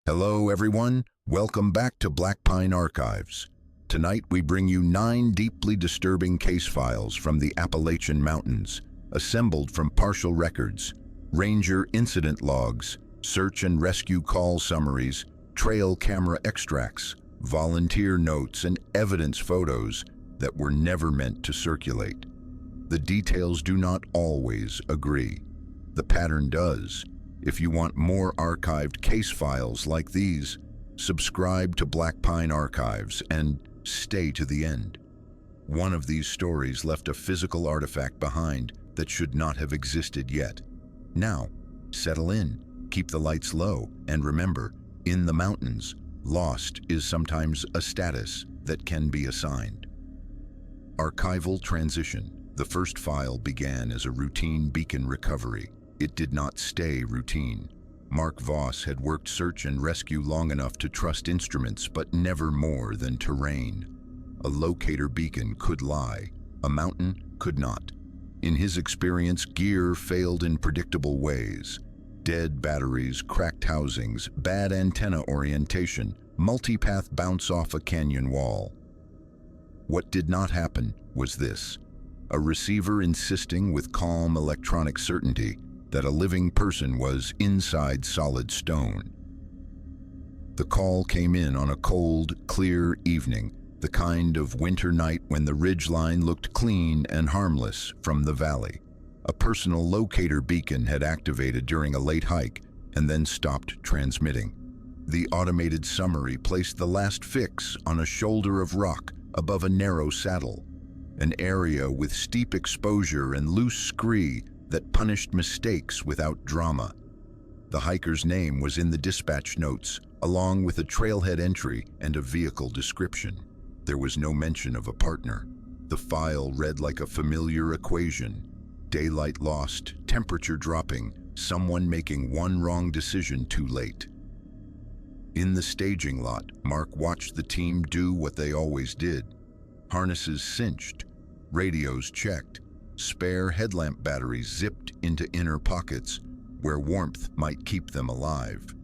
Hello, everyone. Welcome back to Black Pine Archives. Tonight, we bring you 9 deeply disturbing case files from the Appalachian Mountains, assembled from partial records, ranger incident logs, search and rescue call summaries, trail camera extracts, volunteer notes, and evidence photos that were never meant to circulate. The details do not always agree. The pattern does. If you want more archived case files like these, subscribe to Black Pine Archives and stay to the end. One of these stories left a physical artifact behind that should not have existed yet. Now, settle in, keep the lights low, and remember, in the mountains, lost is sometimes a status that can be assigned. Archival transition. The first file began as a routine beacon recovery. It did not stay routine. Mark Voss had worked search and rescue long enough to trust instruments, but never more than terrain. A locator beacon could lie, a mountain could not. In his experience, gear failed in predictable ways. Dead batteries, cracked housings, bad antenna orientation, multipath bounce off a canyon wall. What did not happen was this: a receiver insisting with calm electronic certainty that a living person was inside solid stone. The call came in on a cold, clear evening, the kind of winter night when the ridgeline looked clean and harmless from the valley. A personal locator beacon had activated during a late hike and then stopped transmitting. The automated summary placed the last fix on a shoulder of rock above a narrow saddle, an area with steep exposure and loose scree that punished mistakes without drama. The hiker's name was in the dispatch notes, along with a trailhead entry and a vehicle description. There was no mention of a partner. The file read like a familiar equation: daylight lost, temperature dropping, someone making one wrong decision too late. In the staging lot, Mark watched the team do what they always did. Harnesses cinched, radios checked, spare headlamp batteries zipped into inner pockets where warmth might keep them alive.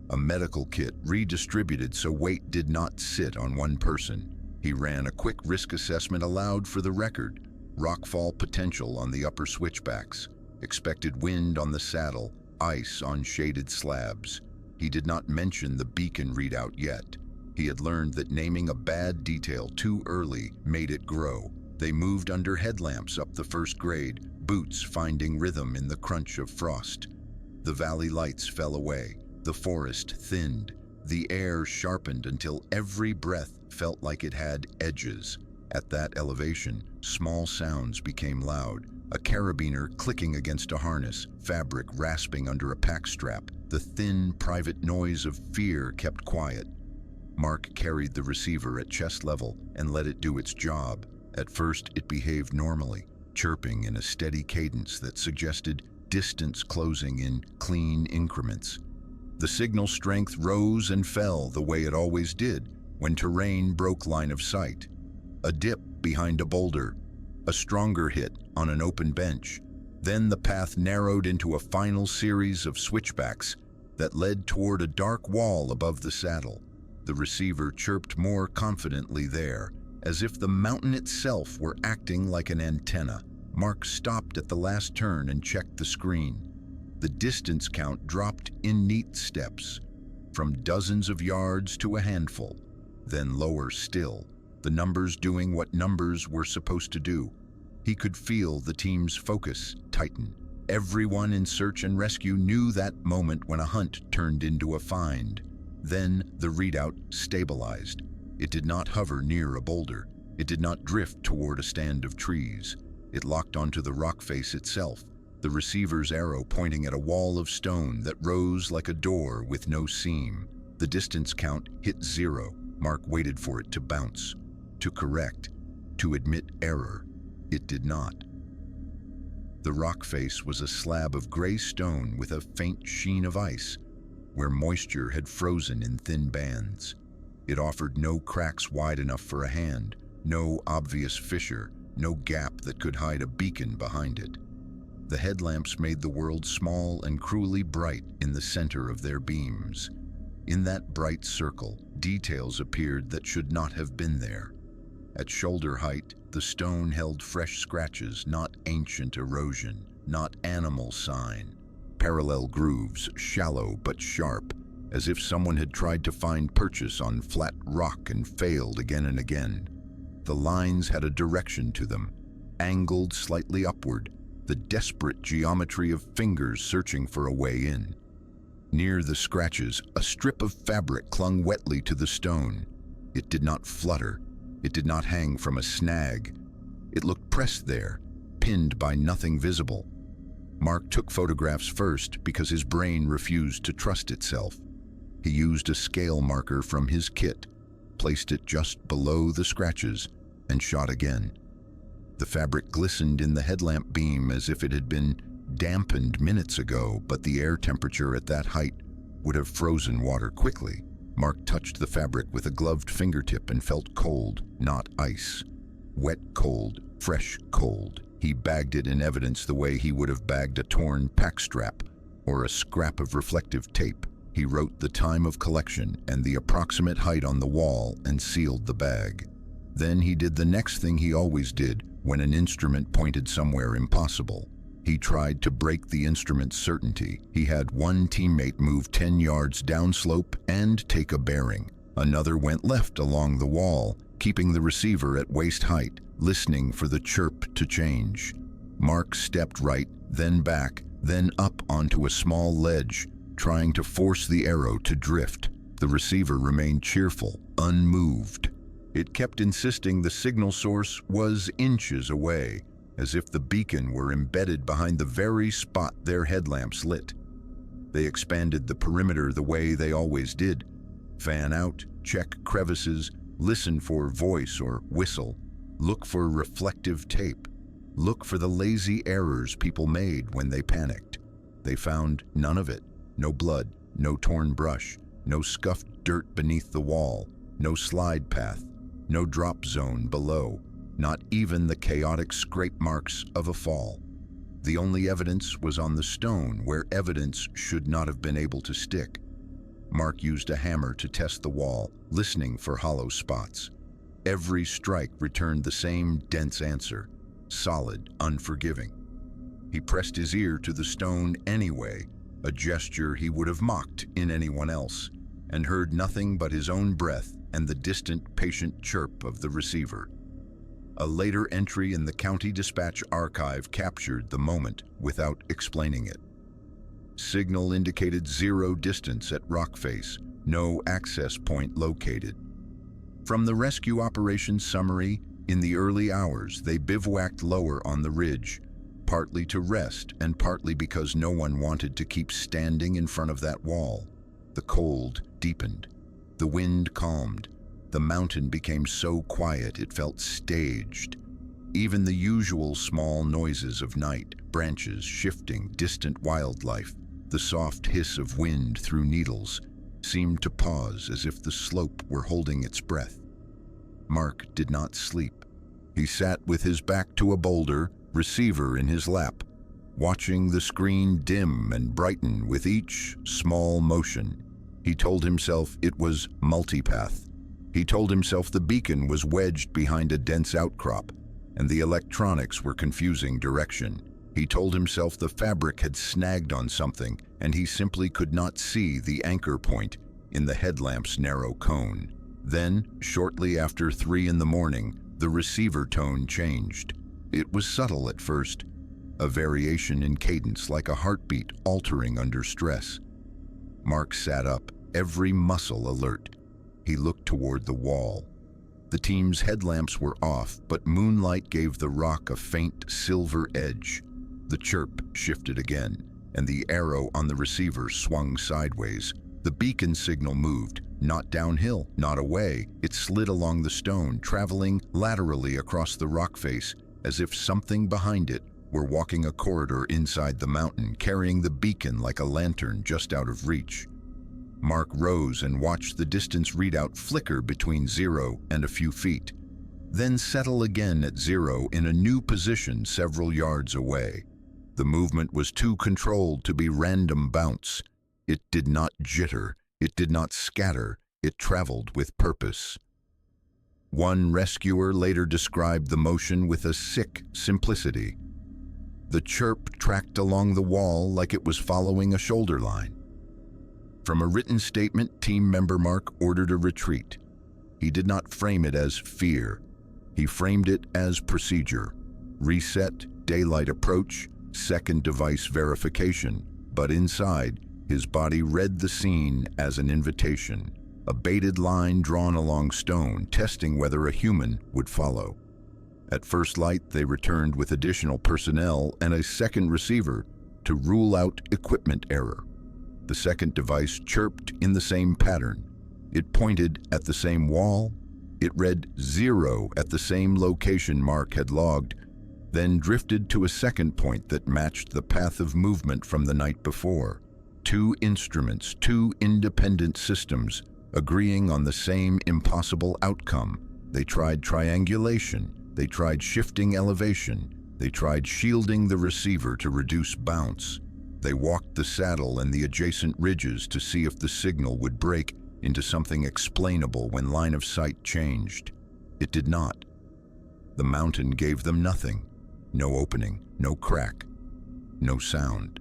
A medical kit redistributed so weight did not sit on one person. He ran a quick risk assessment aloud for the record: rockfall potential on the upper switchbacks, expected wind on the saddle, ice on shaded slabs. He did not mention the beacon readout yet. He had learned that naming a bad detail too early made it grow. They moved under headlamps up the first grade, boots finding rhythm in the crunch of frost. The valley lights fell away, the forest thinned, the air sharpened until every breath felt like it had edges. At that elevation, small sounds became loud: a carabiner clicking against a harness, fabric rasping under a pack strap. The thin, private noise of fear kept quiet. Mark carried the receiver at chest level and let it do its job. At first, it behaved normally, chirping in a steady cadence that suggested distance closing in clean increments. The signal strength rose and fell the way it always did when terrain broke line of sight. A dip behind a boulder, a stronger hit on an open bench. Then the path narrowed into a final series of switchbacks that led toward a dark wall above the saddle. The receiver chirped more confidently there, as if the mountain itself were acting like an antenna. Mark stopped at the last turn and checked the screen. The distance count dropped in neat steps, from dozens of yards to a handful, then lower still, the numbers doing what numbers were supposed to do. He could feel the team's focus tighten. Everyone in search and rescue knew that moment when a hunt turned into a find. Then the readout stabilized. It did not hover near a boulder. It did not drift toward a stand of trees. It locked onto the rock face itself, the receiver's arrow pointing at a wall of stone that rose like a door with no seam. The distance count hit 0. Mark waited for it to bounce, to correct, to admit error. It did not. The rock face was a slab of gray stone with a faint sheen of ice, where moisture had frozen in thin bands. It offered no cracks wide enough for a hand, no obvious fissure, no gap that could hide a beacon behind it. The headlamps made the world small and cruelly bright in the center of their beams. In that bright circle, details appeared that should not have been there. At shoulder height, the stone held fresh scratches, not ancient erosion, not animal sign. Parallel grooves, shallow but sharp, as if someone had tried to find purchase on flat rock and failed again and again. The lines had a direction to them, angled slightly upward, the desperate geometry of fingers searching for a way in. Near the scratches, a strip of fabric clung wetly to the stone. It did not flutter. It did not hang from a snag. It looked pressed there, pinned by nothing visible. Mark took photographs first because his brain refused to trust itself. He used a scale marker from his kit, placed it just below the scratches, and shot again. The fabric glistened in the headlamp beam as if it had been dampened minutes ago, but the air temperature at that height would have frozen water quickly. Mark touched the fabric with a gloved fingertip and felt cold, not ice. Wet cold, fresh cold. He bagged it in evidence the way he would have bagged a torn pack strap or a scrap of reflective tape. He wrote the time of collection and the approximate height on the wall and sealed the bag. Then he did the next thing he always did when an instrument pointed somewhere impossible. He tried to break the instrument's certainty. He had one teammate move 10 yards downslope and take a bearing. Another went left along the wall, keeping the receiver at waist height, listening for the chirp to change. Mark stepped right, then back, then up onto a small ledge, trying to force the arrow to drift. The receiver remained cheerful, unmoved. It kept insisting the signal source was inches away, as if the beacon were embedded behind the very spot their headlamps lit. They expanded the perimeter the way they always did. Fan out, check crevices, listen for voice or whistle, look for reflective tape, look for the lazy errors people made when they panicked. They found none of it. No blood, no torn brush, no scuffed dirt beneath the wall, no slide path, no drop zone below, not even the chaotic scrape marks of a fall. The only evidence was on the stone where evidence should not have been able to stick. Mark used a hammer to test the wall, listening for hollow spots. Every strike returned the same dense answer, solid, unforgiving. He pressed his ear to the stone anyway, a gesture he would have mocked in anyone else, and heard nothing but his own breath and the distant, patient chirp of the receiver. A later entry in the County Dispatch archive captured the moment without explaining it. Signal indicated 0 distance at rock face, no access point located. From the rescue operations summary, in the early hours they bivouacked lower on the ridge, partly to rest and partly because no one wanted to keep standing in front of that wall. The cold deepened. The wind calmed. The mountain became so quiet it felt staged. Even the usual small noises of night, branches shifting, distant wildlife, the soft hiss of wind through needles, seemed to pause as if the slope were holding its breath. Mark did not sleep. He sat with his back to a boulder, receiver in his lap, watching the screen dim and brighten with each small motion. He told himself it was multipath. He told himself the beacon was wedged behind a dense outcrop, and the electronics were confusing direction. He told himself the fabric had snagged on something, and he simply could not see the anchor point in the headlamp's narrow cone. Then, shortly after 3 in the morning, the receiver tone changed. It was subtle at first, a variation in cadence like a heartbeat altering under stress. Mark sat up, every muscle alert. He looked toward the wall. The team's headlamps were off, but moonlight gave the rock a faint silver edge. The chirp shifted again, and the arrow on the receiver swung sideways. The beacon signal moved, not downhill, not away. It slid along the stone, traveling laterally across the rock face, as if something behind it were walking a corridor inside the mountain, carrying the beacon like a lantern just out of reach. Mark rose and watched the distance readout flicker between 0 and a few feet, then settle again at 0 in a new position several yards away. The movement was too controlled to be random bounce. It did not jitter. It did not scatter, it traveled with purpose. One rescuer later described the motion with a sick simplicity. The chirp tracked along the wall like it was following a shoulder line. From a written statement, team member Mark ordered a retreat. He did not frame it as fear. He framed it as procedure. Reset, daylight approach, second device verification. But inside, his body read the scene as an invitation, a baited line drawn along stone, testing whether a human would follow. At first light, they returned with additional personnel and a second receiver to rule out equipment error. The second device chirped in the same pattern. It pointed at the same wall. It read 0 at the same location Mark had logged, then drifted to a second point that matched the path of movement from the night before. Two instruments, two independent systems, agreeing on the same impossible outcome. They tried triangulation. They tried shifting elevation. They tried shielding the receiver to reduce bounce. They walked the saddle and the adjacent ridges to see if the signal would break into something explainable when line of sight changed. It did not. The mountain gave them nothing. No opening, no crack, no sound.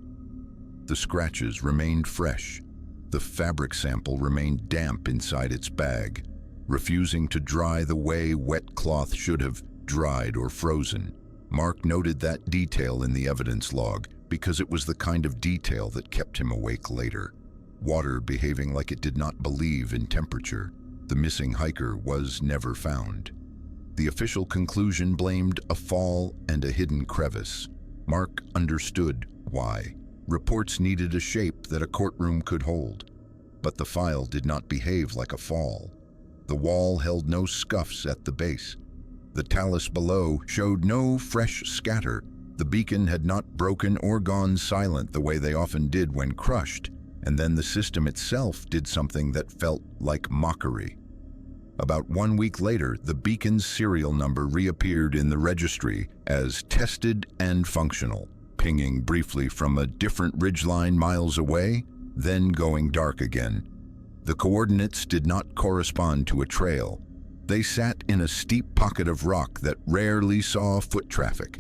The scratches remained fresh. The fabric sample remained damp inside its bag, refusing to dry the way wet cloth should have dried or frozen. Mark noted that detail in the evidence log because it was the kind of detail that kept him awake later. Water behaving like it did not believe in temperature. The missing hiker was never found. The official conclusion blamed a fall and a hidden crevice. Mark understood why. Reports needed a shape that a courtroom could hold. But the file did not behave like a fall. The wall held no scuffs at the base. The talus below showed no fresh scatter. The beacon had not broken or gone silent the way they often did when crushed, and then the system itself did something that felt like mockery. About 1 week later, the beacon's serial number reappeared in the registry as tested and functional, pinging briefly from a different ridgeline miles away, then going dark again. The coordinates did not correspond to a trail. They sat in a steep pocket of rock that rarely saw foot traffic.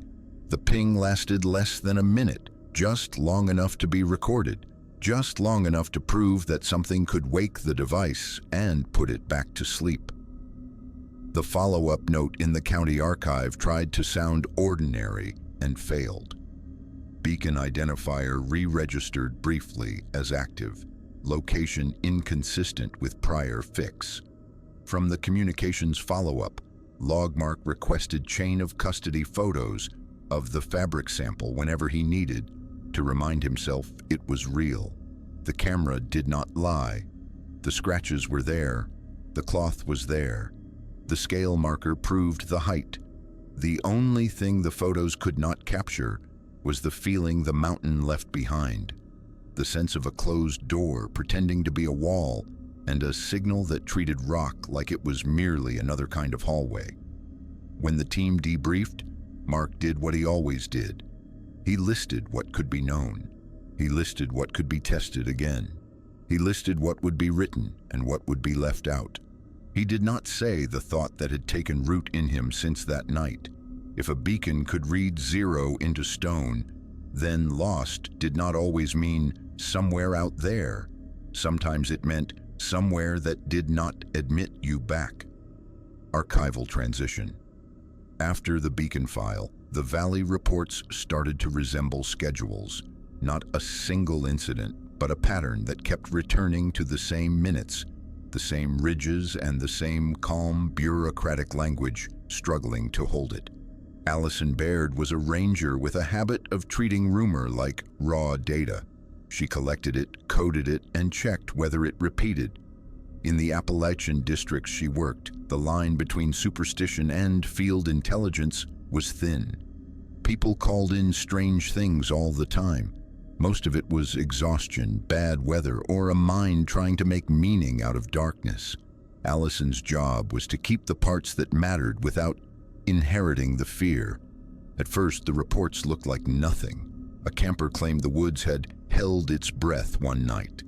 The ping lasted less than a minute, just long enough to be recorded, just long enough to prove that something could wake the device and put it back to sleep. The follow-up note in the county archive tried to sound ordinary and failed. Beacon identifier re-registered briefly as active, location inconsistent with prior fix. From the communications follow-up, Logmark requested chain of custody photos of the fabric sample whenever he needed to remind himself it was real. The camera did not lie. The scratches were there. The cloth was there. The scale marker proved the height. The only thing the photos could not capture was the feeling the mountain left behind, the sense of a closed door pretending to be a wall, and a signal that treated rock like it was merely another kind of hallway. When the team debriefed, Mark did what he always did. He listed what could be known. He listed what could be tested again. He listed what would be written and what would be left out. He did not say the thought that had taken root in him since that night. If a beacon could read 0 into stone, then lost did not always mean somewhere out there. Sometimes it meant somewhere that did not admit you back. Archival transition. After the beacon file, the Valley reports started to resemble schedules. Not a single incident, but a pattern that kept returning to the same minutes, the same ridges and the same calm, bureaucratic language struggling to hold it. Allison Baird was a ranger with a habit of treating rumor like raw data. She collected it, coded it, and checked whether it repeated. In the Appalachian districts she worked, the line between superstition and field intelligence was thin. People called in strange things all the time. Most of it was exhaustion, bad weather, or a mind trying to make meaning out of darkness. Allison's job was to keep the parts that mattered without inheriting the fear. At first, the reports looked like nothing. A camper claimed the woods had held its breath one night.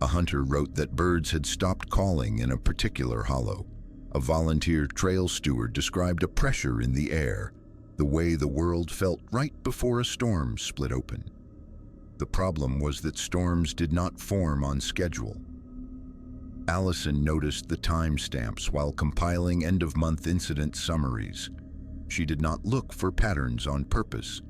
A hunter wrote that birds had stopped calling in a particular hollow. A volunteer trail steward described a pressure in the air, the way the world felt right before a storm split open. The problem was that storms did not form on schedule. Allison noticed the timestamps while compiling end-of-month incident summaries. She did not look for patterns on purpose.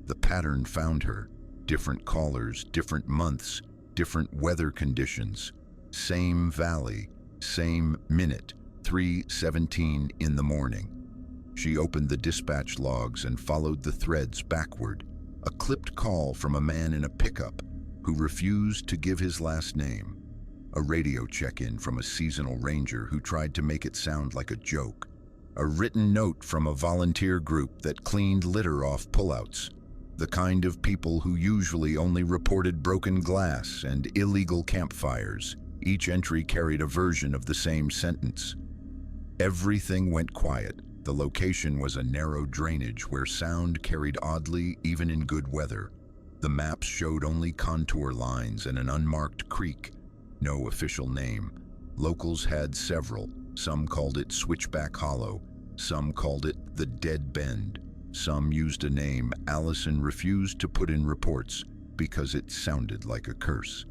The pattern found her. Different callers, different months, different weather conditions. Same valley, same minute, 3:17 in the morning. She opened the dispatch logs and followed the threads backward. A clipped call from a man in a pickup who refused to give his last name. A radio check-in from a seasonal ranger who tried to make it sound like a joke. A written note from a volunteer group that cleaned litter off pullouts. The kind of people who usually only reported broken glass and illegal campfires. Each entry carried a version of the same sentence. Everything went quiet. The location was a narrow drainage where sound carried oddly even in good weather. The maps showed only contour lines and an unmarked creek. No official name. Locals had several. Some called it Switchback Hollow. Some called it the Dead Bend. Some used a name Allison refused to put in reports because it sounded like a curse.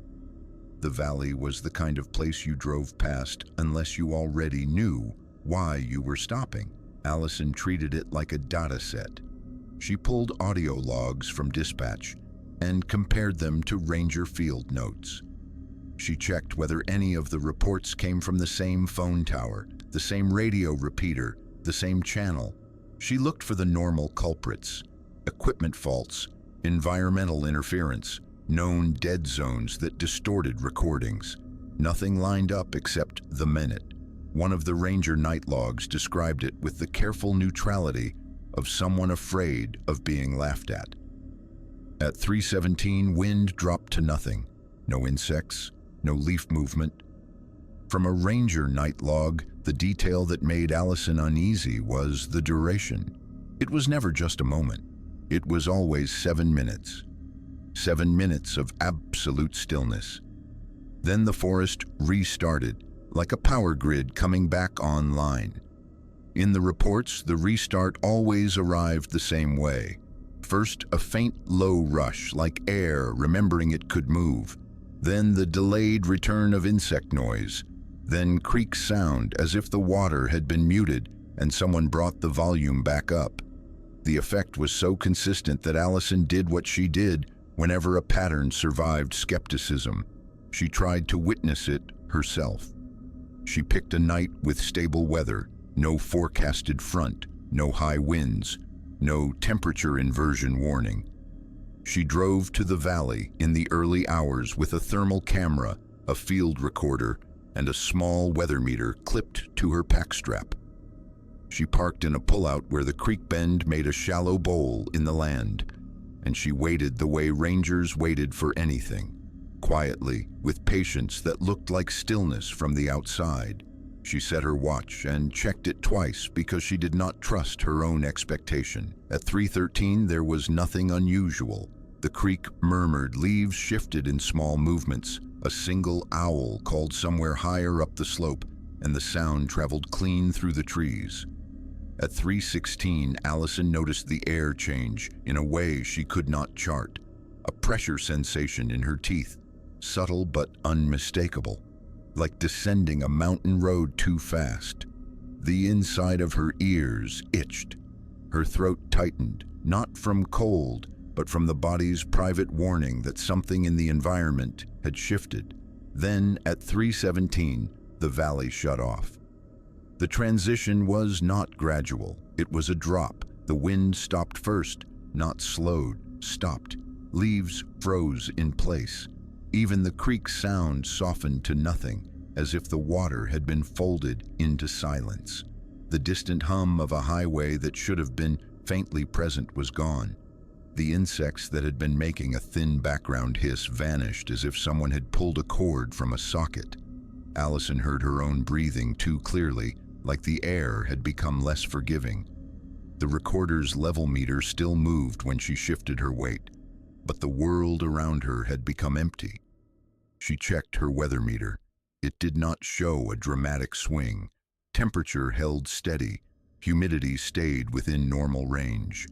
The valley was the kind of place you drove past unless you already knew why you were stopping. Allison treated it like a data set. She pulled audio logs from dispatch and compared them to ranger field notes. She checked whether any of the reports came from the same phone tower, the same radio repeater, the same channel. She looked for the normal culprits: equipment faults, environmental interference, known dead zones that distorted recordings. Nothing lined up except the minute. One of the ranger night logs described it with the careful neutrality of someone afraid of being laughed at. At 3:17, wind dropped to nothing. No insects, no leaf movement. From a ranger night log, the detail that made Allison uneasy was the duration. It was never just a moment. It was always 7 minutes. 7 minutes of absolute stillness. Then the forest restarted, like a power grid coming back online. In the reports, the restart always arrived the same way. First, a faint low rush, like air remembering it could move. Then the delayed return of insect noise. Then creek sound as if the water had been muted and someone brought the volume back up. The effect was so consistent that Allison did what she did whenever a pattern survived skepticism. She tried to witness it herself. She picked a night with stable weather, no forecasted front, no high winds, no temperature inversion warning. She drove to the valley in the early hours with a thermal camera, a field recorder, and a small weather meter clipped to her pack strap. She parked in a pullout where the creek bend made a shallow bowl in the land, and she waited the way rangers waited for anything, quietly, with patience that looked like stillness from the outside. She set her watch and checked it twice because she did not trust her own expectation. At 3:13, there was nothing unusual. The creek murmured, leaves shifted in small movements. A single owl called somewhere higher up the slope, and the sound traveled clean through the trees. At 3:16, Allison noticed the air change in a way she could not chart. A pressure sensation in her teeth, subtle but unmistakable, like descending a mountain road too fast. The inside of her ears itched. Her throat tightened, not from cold, but from the body's private warning that something in the environment had shifted. Then, at 3:17, the valley shut off. The transition was not gradual. It was a drop. The wind stopped first, not slowed, stopped. Leaves froze in place. Even the creek's sound softened to nothing, as if the water had been folded into silence. The distant hum of a highway that should have been faintly present was gone. The insects that had been making a thin background hiss vanished as if someone had pulled a cord from a socket. Allison heard her own breathing too clearly, like the air had become less forgiving. The recorder's level meter still moved when she shifted her weight, but the world around her had become empty. She checked her weather meter. It did not show a dramatic swing. Temperature held steady. Humidity stayed within normal range.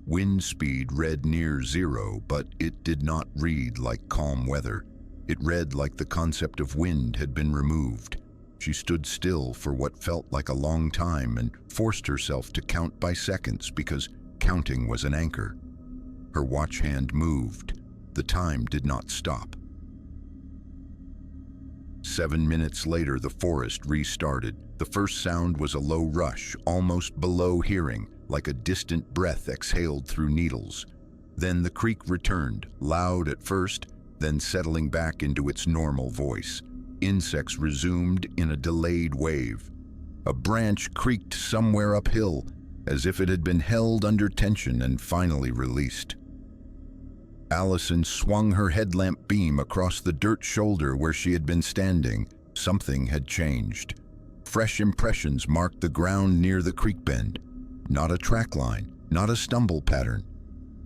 Wind speed read near zero, but it did not read like calm weather. It read like the concept of wind had been removed. She stood still for what felt like a long time and forced herself to count by seconds because counting was an anchor. Her watch hand moved. The time did not stop. 7 minutes later, the forest restarted. The first sound was a low rush, almost below hearing, like a distant breath exhaled through needles. Then the creak returned, loud at first, then settling back into its normal voice. Insects resumed in a delayed wave. A branch creaked somewhere uphill, as if it had been held under tension and finally released. Allison swung her headlamp beam across the dirt shoulder where she had been standing. Something had changed. Fresh impressions marked the ground near the creek bend. Not a track line, not a stumble pattern.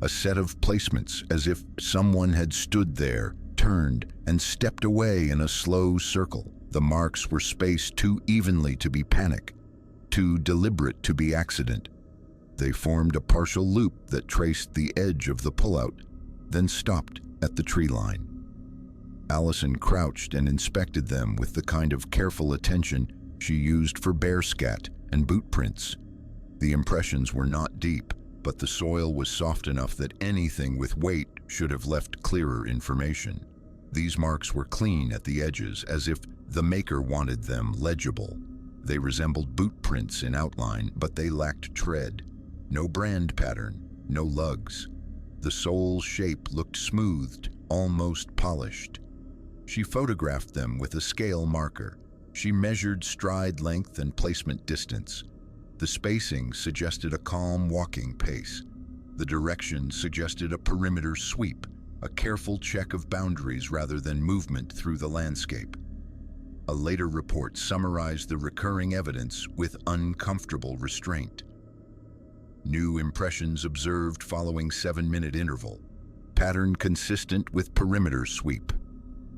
A set of placements, as if someone had stood there, turned, and stepped away in a slow circle. The marks were spaced too evenly to be panic, too deliberate to be accident. They formed a partial loop that traced the edge of the pullout, then stopped at the tree line. Allison crouched and inspected them with the kind of careful attention she used for bear scat and boot prints. The impressions were not deep, but the soil was soft enough that anything with weight should have left clearer information. These marks were clean at the edges, as if the maker wanted them legible. They resembled boot prints in outline, but they lacked tread. No brand pattern, no lugs. The sole's shape looked smoothed, almost polished. She photographed them with a scale marker. She measured stride length and placement distance. The spacing suggested a calm walking pace. The direction suggested a perimeter sweep, a careful check of boundaries rather than movement through the landscape. A later report summarized the recurring evidence with uncomfortable restraint. New impressions observed following 7-minute interval. Pattern consistent with perimeter sweep.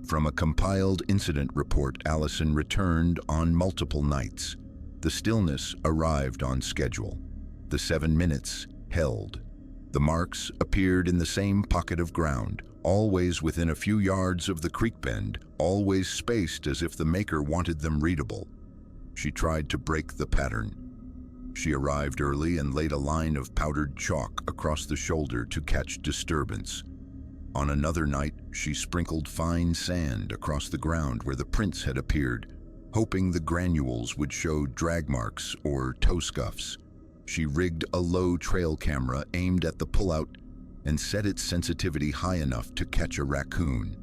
From a compiled incident report Allison returned on multiple nights. The stillness arrived on schedule. The 7 minutes held. The marks appeared in the same pocket of ground, always within a few yards of the creek bend, always spaced as if the maker wanted them readable. She tried to break the pattern. She arrived early and laid a line of powdered chalk across the shoulder to catch disturbance. On another night, she sprinkled fine sand across the ground where the prints had appeared, hoping the granules would show drag marks or toe scuffs. She rigged a low trail camera aimed at the pullout and set its sensitivity high enough to catch a raccoon.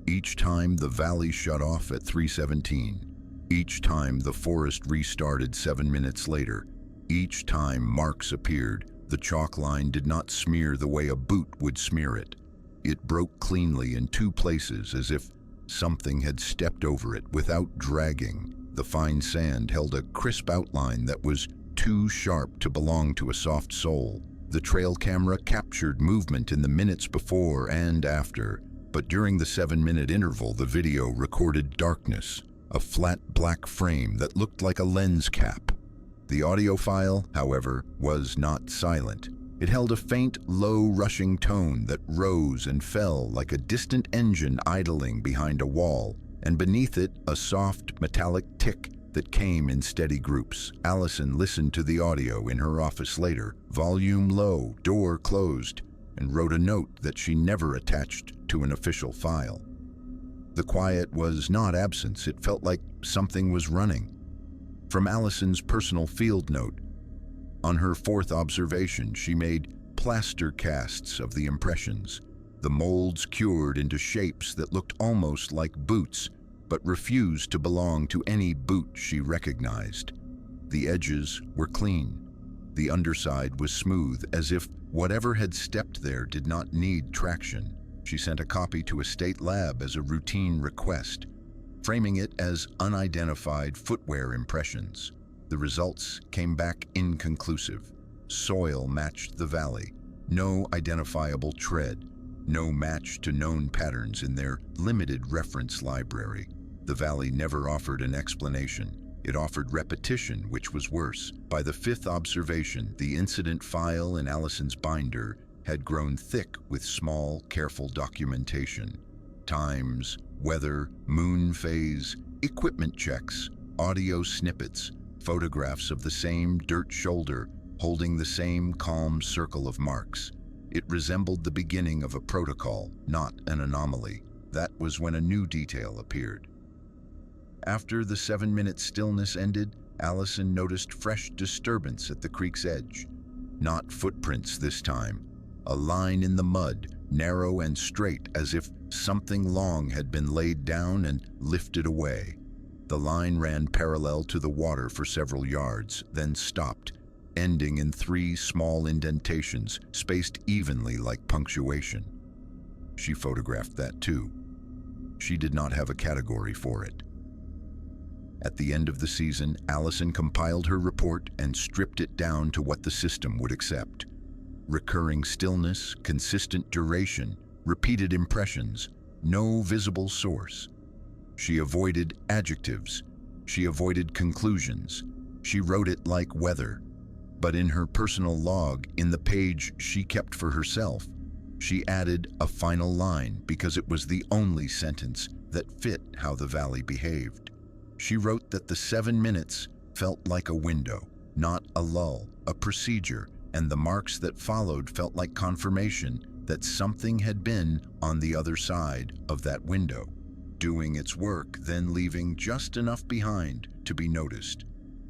Each time the valley shut off at 3:17. Each time the forest restarted 7 minutes later. Each time marks appeared, the chalk line did not smear the way a boot would smear it. It broke cleanly in 2 places as if something had stepped over it without dragging. The fine sand held a crisp outline that was too sharp to belong to a soft sole. The trail camera captured movement in the minutes before and after, but during the 7-minute interval, the video recorded darkness, a flat black frame that looked like a lens cap. The audio file, however, was not silent. It held a faint, low, rushing tone that rose and fell like a distant engine idling behind a wall, and beneath it, a soft, metallic tick that came in steady groups. Allison listened to the audio in her office later, volume low, door closed, and wrote a note that she never attached to an official file. The quiet was not absence, it felt like something was running. From Allison's personal field note, on her 4th observation, she made plaster casts of the impressions. The molds cured into shapes that looked almost like boots, but refused to belong to any boot she recognized. The edges were clean. The underside was smooth, as if whatever had stepped there did not need traction. She sent a copy to a state lab as a routine request, framing it as unidentified footwear impressions. The results came back inconclusive. Soil matched the valley. No identifiable tread. no match to known patterns in their limited reference library. The valley never offered an explanation. It offered repetition, which was worse. By the fifth observation, the incident file in Allison's binder had grown thick with small, careful documentation. Times, weather, moon phase, equipment checks, audio snippets, photographs of the same dirt shoulder holding the same calm circle of marks. It resembled the beginning of a protocol, not an anomaly. That was when a new detail appeared. After the 7-minute stillness ended, Allison noticed fresh disturbance at the creek's edge. Not footprints this time. A line in the mud, narrow and straight, as if something long had been laid down and lifted away. The line ran parallel to the water for several yards, then stopped, ending in 3 small indentations, spaced evenly like punctuation. She photographed that too. She did not have a category for it. At the end of the season, Allison compiled her report and stripped it down to what the system would accept. Recurring stillness, consistent duration, repeated impressions, no visible source. She avoided adjectives. She avoided conclusions. She wrote it like weather. But in her personal log, in the page she kept for herself, she added a final line because it was the only sentence that fit how the valley behaved. She wrote that the 7 minutes felt like a window, not a lull, a procedure, and the marks that followed felt like confirmation that something had been on the other side of that window, doing its work, then leaving just enough behind to be noticed.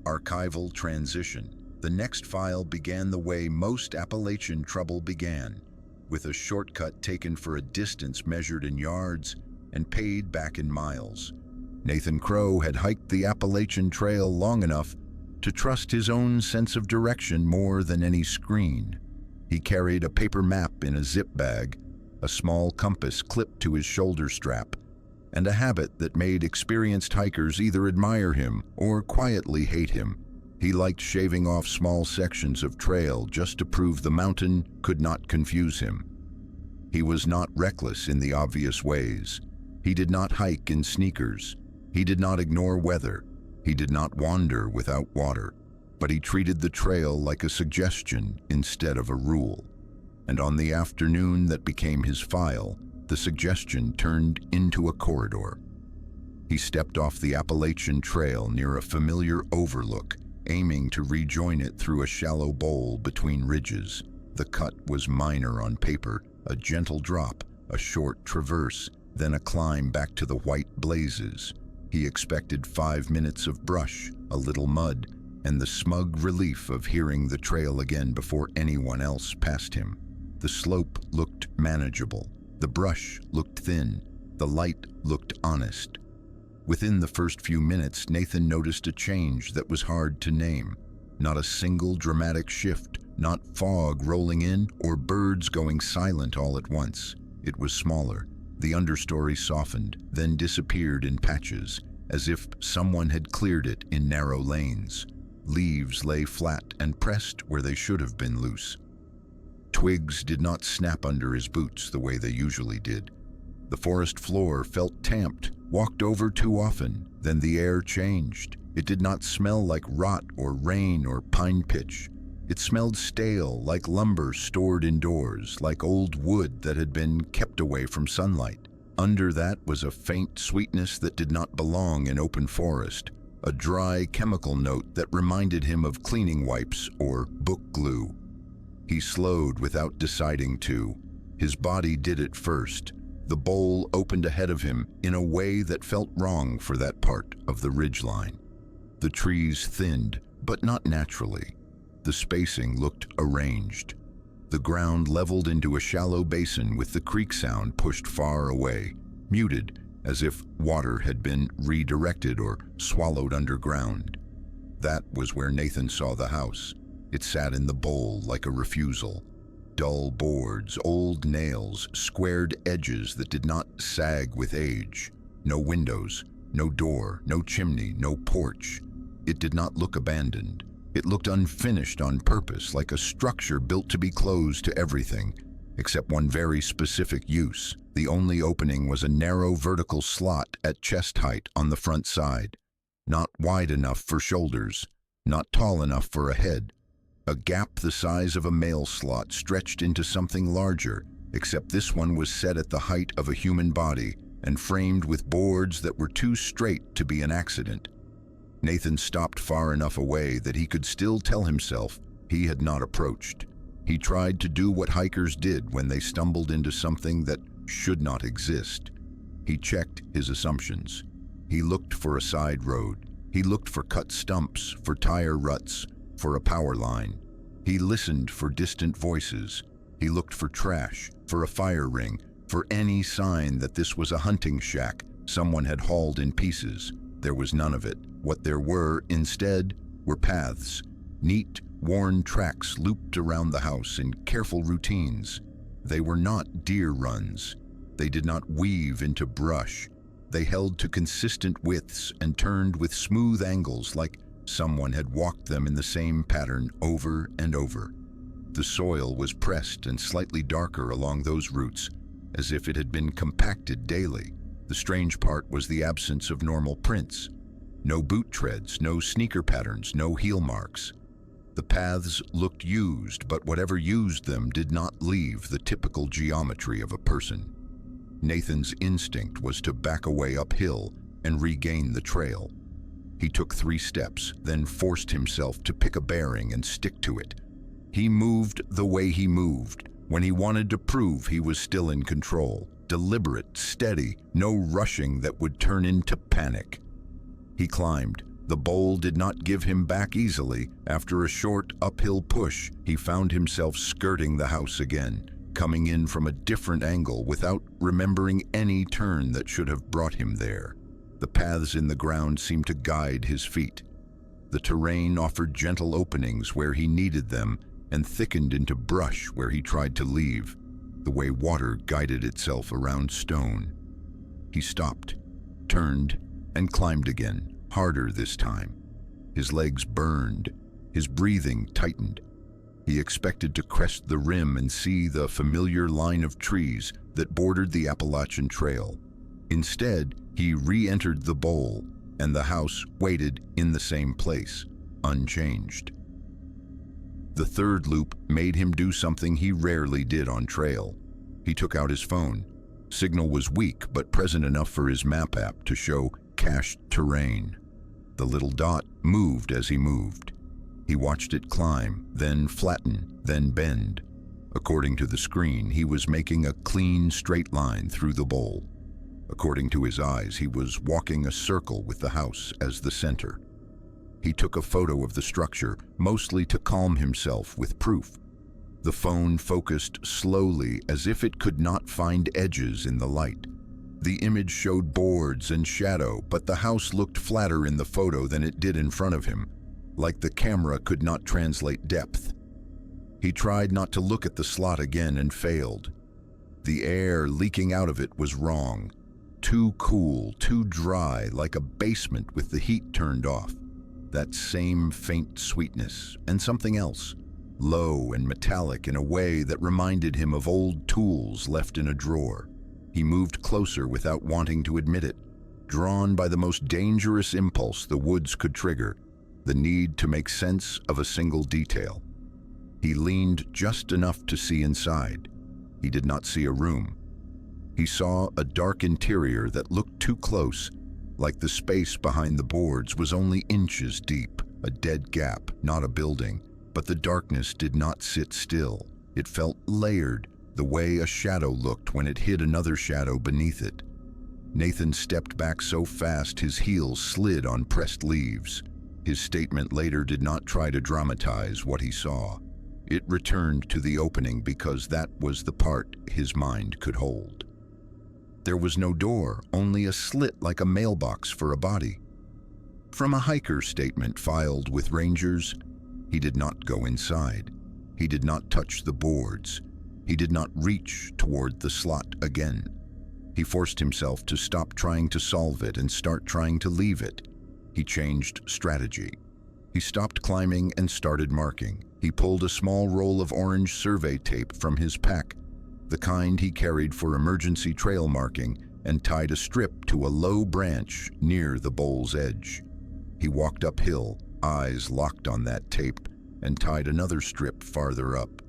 Archival transition. The next file began the way most Appalachian trouble began, with a shortcut taken for a distance measured in yards and paid back in miles. Nathan Crow had hiked the Appalachian Trail long enough to trust his own sense of direction more than any screen. He carried a paper map in a zip bag, a small compass clipped to his shoulder strap, and a habit that made experienced hikers either admire him or quietly hate him. He liked shaving off small sections of trail just to prove the mountain could not confuse him. He was not reckless in the obvious ways. He did not hike in sneakers. He did not ignore weather. He did not wander without water. But he treated the trail like a suggestion instead of a rule. And on the afternoon that became his file, the suggestion turned into a corridor. He stepped off the Appalachian Trail near a familiar overlook, aiming to rejoin it through a shallow bowl between ridges. The cut was minor on paper, a gentle drop, a short traverse, then a climb back to the white blazes. He expected 5 minutes of brush, a little mud, and the smug relief of hearing the trail again before anyone else passed him. The slope looked manageable. The brush looked thin. The light looked honest. Within the first few minutes, Nathan noticed a change that was hard to name. Not a single dramatic shift, not fog rolling in or birds going silent all at once. It was smaller. The understory softened, then disappeared in patches, as if someone had cleared it in narrow lanes. Leaves lay flat and pressed where they should have been loose. Twigs did not snap under his boots the way they usually did. The forest floor felt tamped, walked over too often. Then the air changed. It did not smell like rot or rain or pine pitch. It smelled stale, like lumber stored indoors, like old wood that had been kept away from sunlight. Under that was a faint sweetness that did not belong in open forest, a dry chemical note that reminded him of cleaning wipes or book glue. He slowed without deciding to. His body did it first. The bowl opened ahead of him in a way that felt wrong for that part of the ridgeline. The trees thinned, but not naturally. The spacing looked arranged. The ground leveled into a shallow basin with the creek sound pushed far away, muted as if water had been redirected or swallowed underground. That was where Nathan saw the house. It sat in the bowl like a refusal. Dull boards, old nails, squared edges that did not sag with age. No windows, no door, no chimney, no porch. It did not look abandoned. It looked unfinished on purpose, like a structure built to be closed to everything. except one very specific use. The only opening was a narrow vertical slot at chest height on the front side, not wide enough for shoulders, not tall enough for a head. A gap the size of a mail slot stretched into something larger, except this one was set at the height of a human body and framed with boards that were too straight to be an accident. Nathan stopped far enough away that he could still tell himself he had not approached. He tried to do what hikers did when they stumbled into something that should not exist. He checked his assumptions. He looked for a side road. He looked for cut stumps, for tire ruts, for a power line. He listened for distant voices. He looked for trash, for a fire ring, for any sign that this was a hunting shack someone had hauled in pieces. There was none of it. What there were, instead, were paths, neat, worn tracks looped around the house in careful routines. They were not deer runs. They did not weave into brush. They held to consistent widths and turned with smooth angles like someone had walked them in the same pattern over and over. The soil was pressed and slightly darker along those routes, as if it had been compacted daily. The strange part was the absence of normal prints. No boot treads, no sneaker patterns, no heel marks. The paths looked used, but whatever used them did not leave the typical geometry of a person. Nathan's instinct was to back away uphill and regain the trail. He took 3 steps, then forced himself to pick a bearing and stick to it. He moved the way he moved, when he wanted to prove he was still in control. Deliberate, steady, no rushing that would turn into panic. He climbed. The bowl did not give him back easily. After a short uphill push, he found himself skirting the house again, coming in from a different angle without remembering any turn that should have brought him there. The paths in the ground seemed to guide his feet. The terrain offered gentle openings where he needed them and thickened into brush where he tried to leave, the way water guided itself around stone. He stopped, turned, and climbed again, harder this time. His legs burned, his breathing tightened. He expected to crest the rim and see the familiar line of trees that bordered the Appalachian Trail. Instead, he re-entered the bowl, and the house waited in the same place, unchanged. The third loop made him do something he rarely did on trail. He took out his phone. Signal was weak, but present enough for his map app to show cached terrain. The little dot moved as he moved. He watched it climb, then flatten, then bend. According to the screen, he was making a clean, straight line through the bowl. According to his eyes, he was walking a circle with the house as the center. He took a photo of the structure, mostly to calm himself with proof. The phone focused slowly, as if it could not find edges in the light. The image showed boards and shadow, but the house looked flatter in the photo than it did in front of him, like the camera could not translate depth. He tried not to look at the slot again and failed. The air leaking out of it was wrong. Too cool, too dry, like a basement with the heat turned off. That same faint sweetness, and something else, low and metallic in a way that reminded him of old tools left in a drawer. He moved closer without wanting to admit it, drawn by the most dangerous impulse the woods could trigger, the need to make sense of a single detail. He leaned just enough to see inside. He did not see a room. He saw a dark interior that looked too close, like the space behind the boards was only inches deep, a dead gap, not a building. But the darkness did not sit still. It felt layered, the way a shadow looked when it hid another shadow beneath it. Nathan stepped back so fast his heels slid on pressed leaves. His statement later did not try to dramatize what he saw. It returned to the opening because that was the part his mind could hold. There was no door, only a slit like a mailbox for a body. From a hiker statement filed with rangers, he did not go inside. He did not touch the boards. He did not reach toward the slot again. He forced himself to stop trying to solve it and start trying to leave it. He changed strategy. He stopped climbing and started marking. He pulled a small roll of orange survey tape from his pack, the kind he carried for emergency trail marking, and tied a strip to a low branch near the bowl's edge. He walked uphill, eyes locked on that tape, and tied another strip farther up.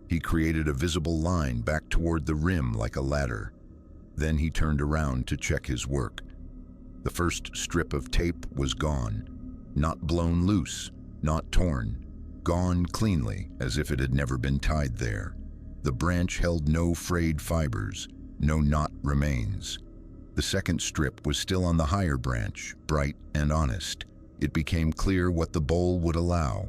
He created a visible line back toward the rim like a ladder. Then he turned around to check his work. The first strip of tape was gone. Not blown loose, not torn. Gone cleanly, as if it had never been tied there. The branch held no frayed fibers, no knot remains. The second strip was still on the higher branch, bright and honest. It became clear what the bowl would allow.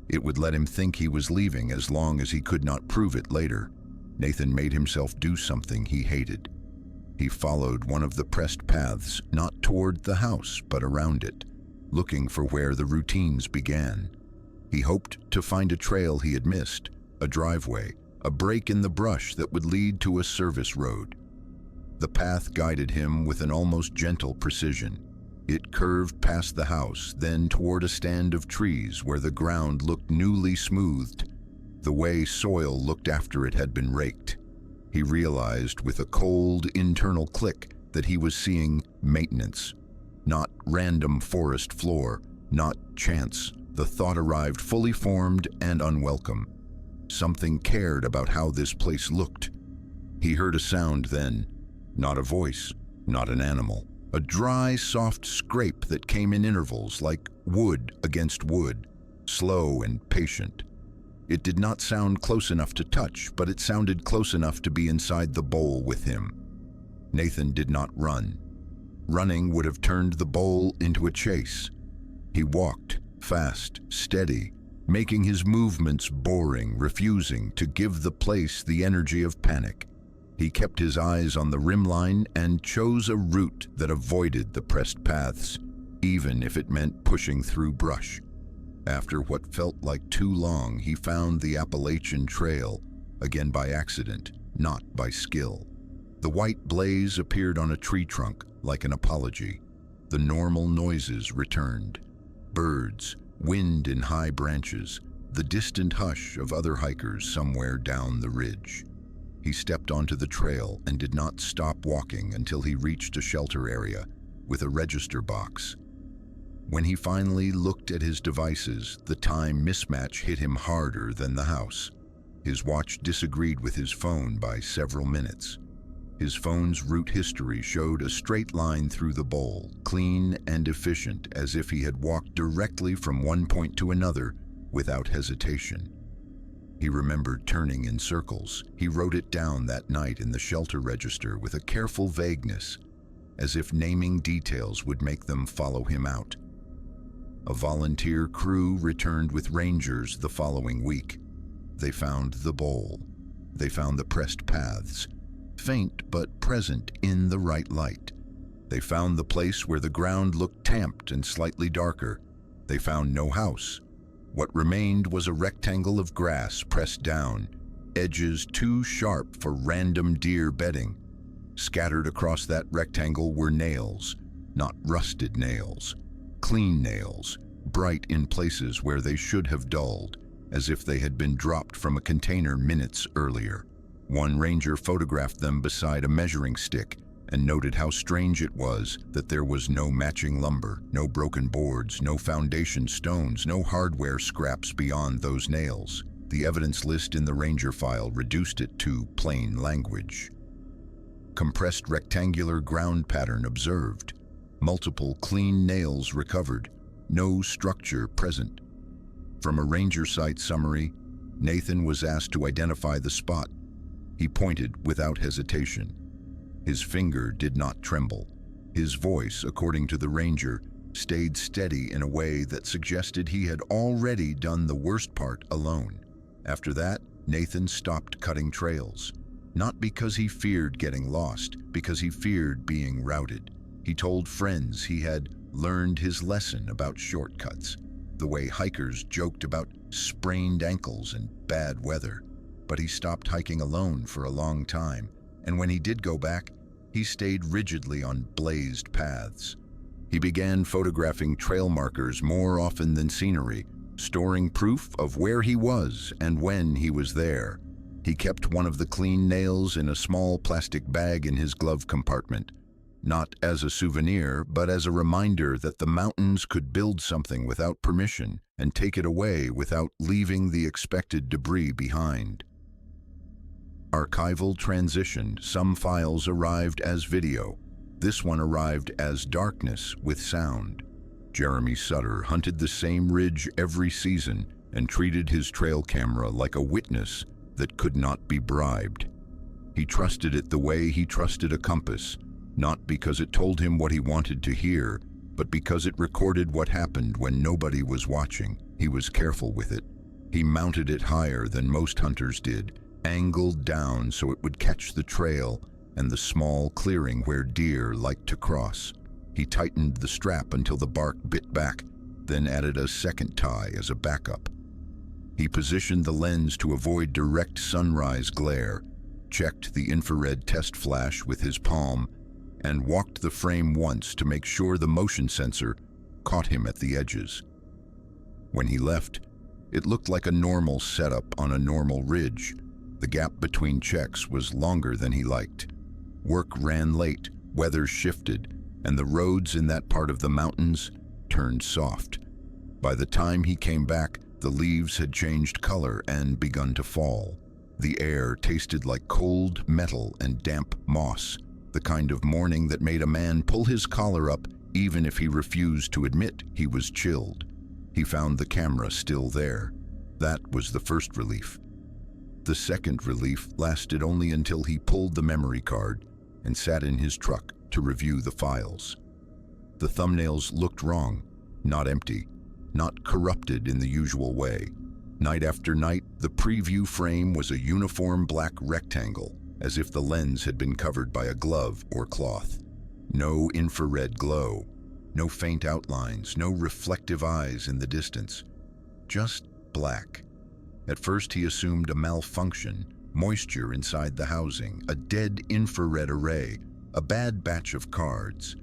It would let him think he was leaving as long as he could not prove it later. Nathan made himself do something he hated. He followed one of the pressed paths, not toward the house, but around it, looking for where the routines began. He hoped to find a trail he had missed, a driveway, a break in the brush that would lead to a service road. The path guided him with an almost gentle precision. It curved past the house, then toward a stand of trees where the ground looked newly smoothed, the way soil looked after it had been raked. He realized with a cold internal click that he was seeing maintenance, not random forest floor, not chance. The thought arrived fully formed and unwelcome. Something cared about how this place looked. He heard a sound then, not a voice, not an animal. A dry, soft scrape that came in intervals like wood against wood, slow and patient. It did not sound close enough to touch, but it sounded close enough to be inside the bowl with him. Nathan did not run. Running would have turned the bowl into a chase. He walked, fast, steady, making his movements boring, refusing to give the place the energy of panic. He kept his eyes on the rim line and chose a route that avoided the pressed paths, even if it meant pushing through brush. After what felt like too long, he found the Appalachian Trail, again by accident, not by skill. The white blaze appeared on a tree trunk like an apology. The normal noises returned. Birds, wind in high branches, the distant hush of other hikers somewhere down the ridge. He stepped onto the trail and did not stop walking until he reached a shelter area with a register box. When he finally looked at his devices, the time mismatch hit him harder than the house. His watch disagreed with his phone by several minutes. His phone's route history showed a straight line through the bowl, clean and efficient, as if he had walked directly from one point to another without hesitation. He remembered turning in circles. He wrote it down that night in the shelter register with a careful vagueness, as if naming details would make them follow him out. A volunteer crew returned with rangers the following week. They found the bowl. They found the pressed paths, faint but present in the right light. They found the place where the ground looked tamped and slightly darker. They found no house. What remained was a rectangle of grass pressed down, edges too sharp for random deer bedding. Scattered across that rectangle were nails, not rusted nails, clean nails, bright in places where they should have dulled, as if they had been dropped from a container minutes earlier. One ranger photographed them beside a measuring stick and noted how strange it was that there was no matching lumber, no broken boards, no foundation stones, no hardware scraps beyond those nails. The evidence list in the ranger file reduced it to plain language. Compressed rectangular ground pattern observed. Multiple clean nails recovered. No structure present. From a ranger site summary, Nathan was asked to identify the spot. He pointed without hesitation. His finger did not tremble. His voice, according to the ranger, stayed steady in a way that suggested he had already done the worst part alone. After that, Nathan stopped cutting trails. Not because he feared getting lost, because he feared being routed. He told friends he had learned his lesson about shortcuts, the way hikers joked about sprained ankles and bad weather. But he stopped hiking alone for a long time, and when he did go back, he stayed rigidly on blazed paths. He began photographing trail markers more often than scenery, storing proof of where he was and when he was there. He kept one of the clean nails in a small plastic bag in his glove compartment, not as a souvenir, but as a reminder that the mountains could build something without permission and take it away without leaving the expected debris behind. Archival transitioned. Some files arrived as video. This one arrived as darkness with sound. Jeremy Sutter hunted the same ridge every season and treated his trail camera like a witness that could not be bribed. He trusted it the way he trusted a compass, not because it told him what he wanted to hear, but because it recorded what happened when nobody was watching. He was careful with it. He mounted it higher than most hunters did, angled down so it would catch the trail and the small clearing where deer liked to cross. He tightened the strap until the bark bit back, then added a second tie as a backup. He positioned the lens to avoid direct sunrise glare, checked the infrared test flash with his palm, and walked the frame once to make sure the motion sensor caught him at the edges. When he left, it looked like a normal setup on a normal ridge. The gap between checks was longer than he liked. Work ran late, weather shifted, and the roads in that part of the mountains turned soft. By the time he came back, the leaves had changed color and begun to fall. The air tasted like cold metal and damp moss, the kind of morning that made a man pull his collar up even if he refused to admit he was chilled. He found the camera still there. That was the first relief. The second relief lasted only until he pulled the memory card and sat in his truck to review the files. The thumbnails looked wrong, not empty, not corrupted in the usual way. Night after night, the preview frame was a uniform black rectangle, as if the lens had been covered by a glove or cloth. No infrared glow, no faint outlines, no reflective eyes in the distance. Just black. At first he assumed a malfunction, moisture inside the housing, a dead infrared array, a bad batch of cards.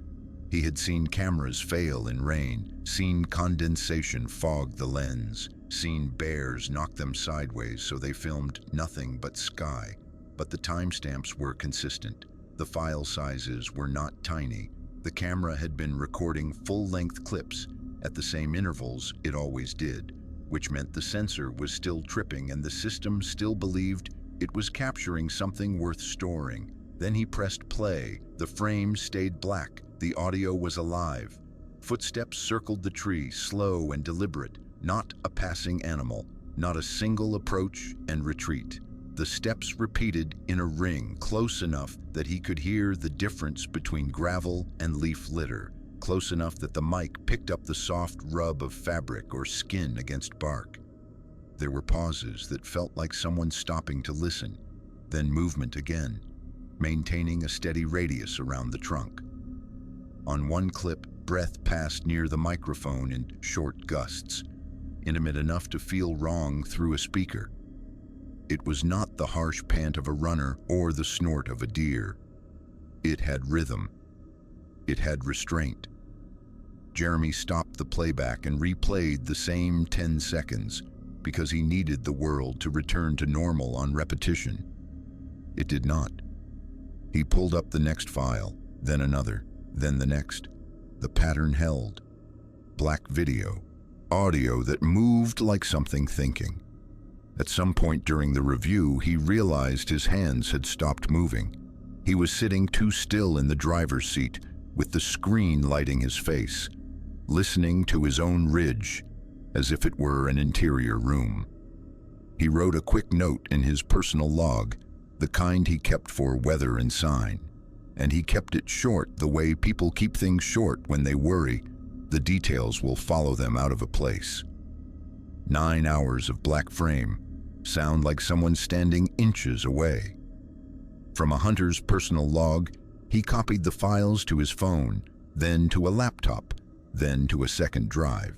He had seen cameras fail in rain, seen condensation fog the lens, seen bears knock them sideways so they filmed nothing but sky. But the timestamps were consistent. The file sizes were not tiny. The camera had been recording full-length clips at the same intervals it always did, which meant the sensor was still tripping and the system still believed it was capturing something worth storing. Then he pressed play. The frame stayed black. The audio was alive. Footsteps circled the tree, slow and deliberate, not a passing animal, not a single approach and retreat. The steps repeated in a ring, close enough that he could hear the difference between gravel and leaf litter, close enough that the mic picked up the soft rub of fabric or skin against bark. There were pauses that felt like someone stopping to listen, then movement again, maintaining a steady radius around the trunk. On one clip, breath passed near the microphone in short gusts, intimate enough to feel wrong through a speaker. It was not the harsh pant of a runner or the snort of a deer. It had rhythm. It had restraint. Jeremy stopped the playback and replayed the same 10 seconds because he needed the world to return to normal on repetition. It did not. He pulled up the next file, then another, then the next. The pattern held. Black video. Audio that moved like something thinking. At some point during the review, he realized his hands had stopped moving. He was sitting too still in the driver's seat, with the screen lighting his face, listening to his own ridge, as if it were an interior room. He wrote a quick note in his personal log, the kind he kept for weather and sign, and he kept it short the way people keep things short when they worry the details will follow them out of a place. 9 hours of black frame sound like someone standing inches away. From a hunter's personal log, he copied the files to his phone, then to a laptop, then to a second drive.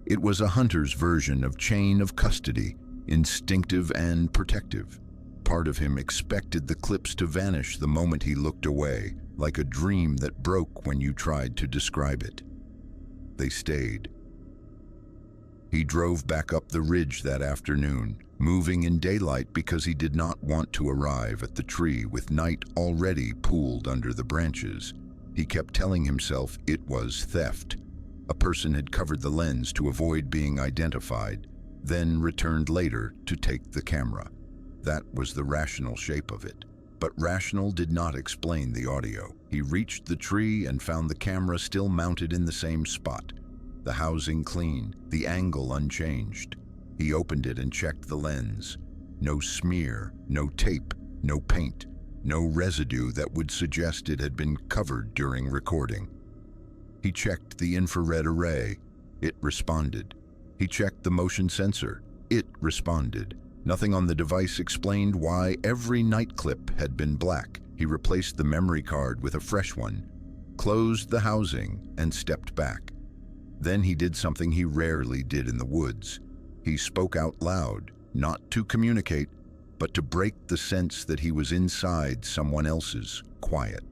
It was a hunter's version of chain of custody, instinctive and protective. Part of him expected the clips to vanish the moment he looked away, like a dream that broke when you tried to describe it. They stayed. He drove back up the ridge that afternoon, moving in daylight because he did not want to arrive at the tree with night already pooled under the branches. He kept telling himself it was theft. A person had covered the lens to avoid being identified, then returned later to take the camera. That was the rational shape of it. But rational did not explain the audio. He reached the tree and found the camera still mounted in the same spot. The housing clean, the angle unchanged. He opened it and checked the lens. No smear, no tape, no paint, no residue that would suggest it had been covered during recording. He checked the infrared array. It responded. He checked the motion sensor. It responded. Nothing on the device explained why every night clip had been black. He replaced the memory card with a fresh one, closed the housing, and stepped back. Then he did something he rarely did in the woods. He spoke out loud, not to communicate, but to break the sense that he was inside someone else's quiet.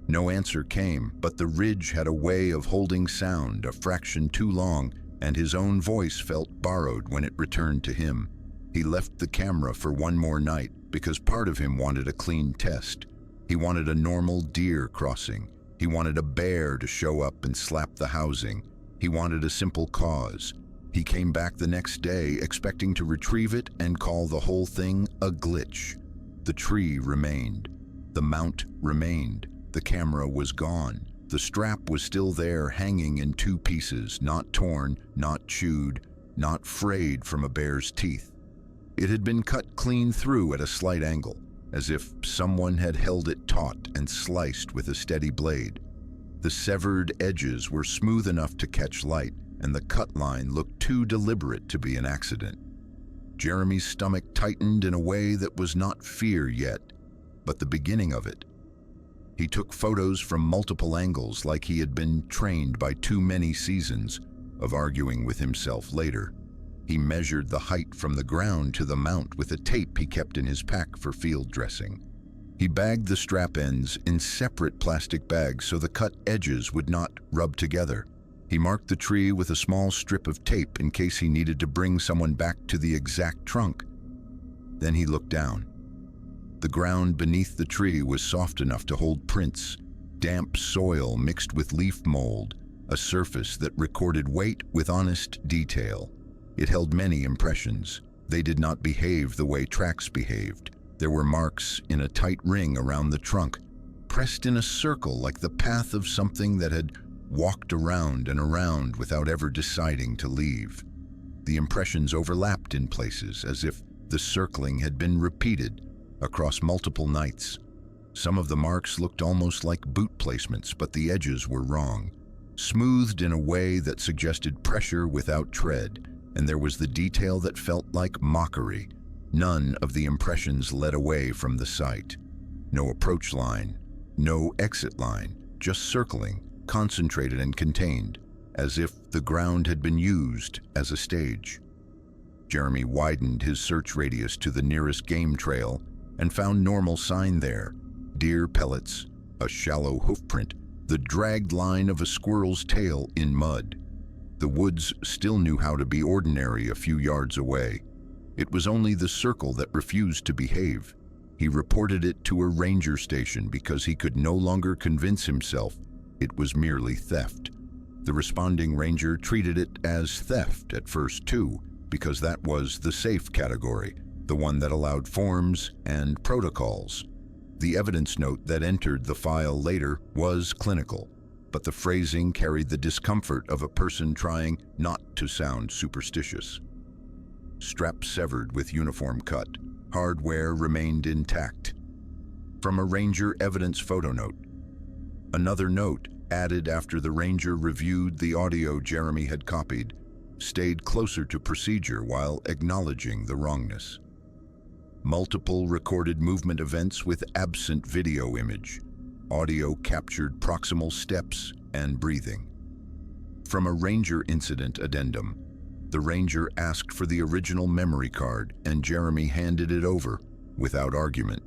No answer came, but the ridge had a way of holding sound a fraction too long, and his own voice felt borrowed when it returned to him. He left the camera for one more night because part of him wanted a clean test. He wanted a normal deer crossing. He wanted a bear to show up and slap the housing. He wanted a simple cause. He came back the next day expecting to retrieve it and call the whole thing a glitch. The tree remained. The mount remained. The camera was gone. The strap was still there, hanging in two pieces, not torn, not chewed, not frayed from a bear's teeth. It had been cut clean through at a slight angle, as if someone had held it taut and sliced with a steady blade. The severed edges were smooth enough to catch light, and the cut line looked too deliberate to be an accident. Jeremy's stomach tightened in a way that was not fear yet, but the beginning of it. He took photos from multiple angles like he had been trained by too many seasons of arguing with himself later. He measured the height from the ground to the mount with a tape he kept in his pack for field dressing. He bagged the strap ends in separate plastic bags so the cut edges would not rub together. He marked the tree with a small strip of tape in case he needed to bring someone back to the exact trunk. Then he looked down. The ground beneath the tree was soft enough to hold prints, damp soil mixed with leaf mold, a surface that recorded weight with honest detail. It held many impressions. They did not behave the way tracks behaved. There were marks in a tight ring around the trunk, pressed in a circle like the path of something that had walked around and around without ever deciding to leave. The impressions overlapped in places, as if the circling had been repeated across multiple nights. Some of the marks looked almost like boot placements, but the edges were wrong, smoothed in a way that suggested pressure without tread, and there was the detail that felt like mockery. None of the impressions led away from the site. No approach line, no exit line, just circling, concentrated and contained, as if the ground had been used as a stage. Jeremy widened his search radius to the nearest game trail and found normal sign there: deer pellets, a shallow hoofprint, the dragged line of a squirrel's tail in mud. The woods still knew how to be ordinary a few yards away. It was only the circle that refused to behave. He reported it to a ranger station because he could no longer convince himself it was merely theft. The responding ranger treated it as theft at first too, because that was the safe category, the one that allowed forms and protocols. The evidence note that entered the file later was clinical, but the phrasing carried the discomfort of a person trying not to sound superstitious. Strap severed with uniform cut. Hardware remained intact. From a ranger evidence photo note. Another note, added after the ranger reviewed the audio Jeremy had copied, stayed closer to procedure while acknowledging the wrongness. Multiple recorded movement events with absent video image. Audio captured proximal steps and breathing. From a ranger incident addendum, the ranger asked for the original memory card and Jeremy handed it over without argument.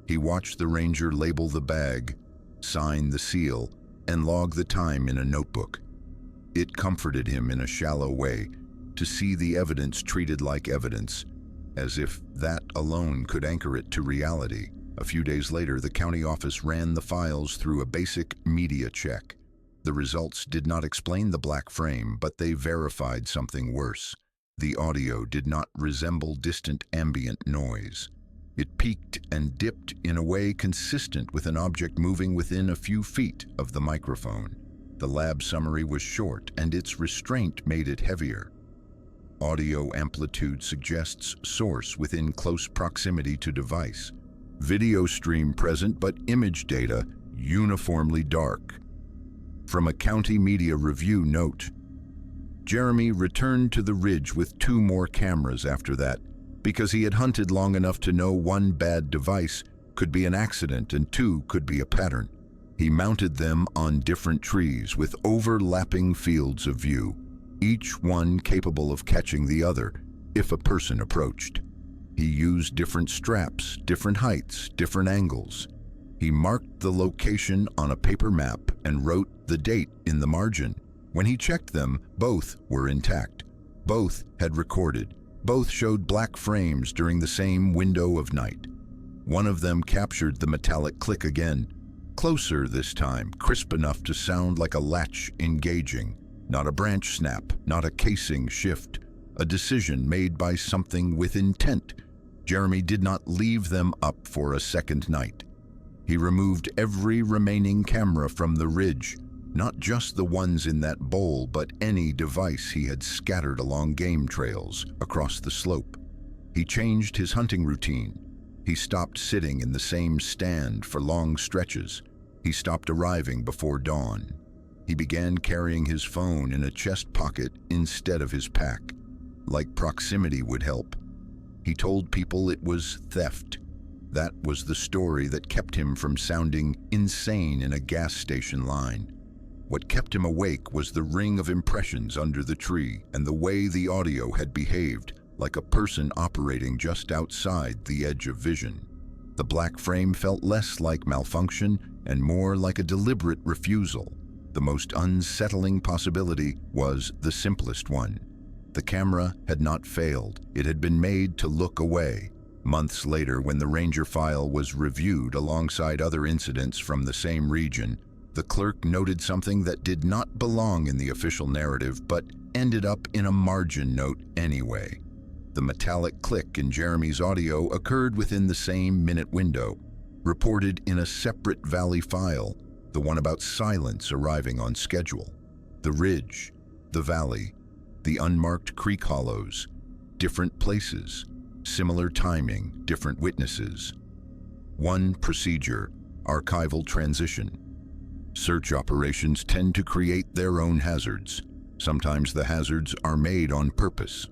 He watched the ranger label the bag, sign the seal, and log the time in a notebook. It comforted him in a shallow way, to see the evidence treated like evidence, as if that alone could anchor it to reality. A few days later, the county office ran the files through a basic media check. The results did not explain the black frame, but they verified something worse. The audio did not resemble distant ambient noise. It peaked and dipped in a way consistent with an object moving within a few feet of the microphone. The lab summary was short, and its restraint made it heavier. Audio amplitude suggests source within close proximity to device. Video stream present, but image data uniformly dark. From a county media review note, Jeremy returned to the ridge with 2 more cameras after that, because he had hunted long enough to know 1 bad device could be an accident and 2 could be a pattern. He mounted them on different trees with overlapping fields of view, each one capable of catching the other if a person approached. He used different straps, different heights, different angles. He marked the location on a paper map and wrote the date in the margin. When he checked them, both were intact. Both had recorded. Both showed black frames during the same window of night. One of them captured the metallic click again. Closer this time, crisp enough to sound like a latch engaging. Not a branch snap, not a casing shift. A decision made by something with intent. Jeremy did not leave them up for a second night. He removed every remaining camera from the ridge, not just the ones in that bowl, but any device he had scattered along game trails across the slope. He changed his hunting routine. He stopped sitting in the same stand for long stretches. He stopped arriving before dawn. He began carrying his phone in a chest pocket instead of his pack, like proximity would help. He told people it was theft. That was the story that kept him from sounding insane in a gas station line. What kept him awake was the ring of impressions under the tree and the way the audio had behaved, like a person operating just outside the edge of vision. The black frame felt less like malfunction and more like a deliberate refusal. The most unsettling possibility was the simplest one. The camera had not failed. It had been made to look away. Months later, when the Ranger file was reviewed alongside other incidents from the same region, the clerk noted something that did not belong in the official narrative but ended up in a margin note anyway. The metallic click in Jeremy's audio occurred within the same minute window, reported in a separate Valley file, the one about silence arriving on schedule. The ridge, the valley, the unmarked creek hollows, different places, similar timing, different witnesses. One procedure, archival transition. Search operations tend to create their own hazards. Sometimes the hazards are made on purpose.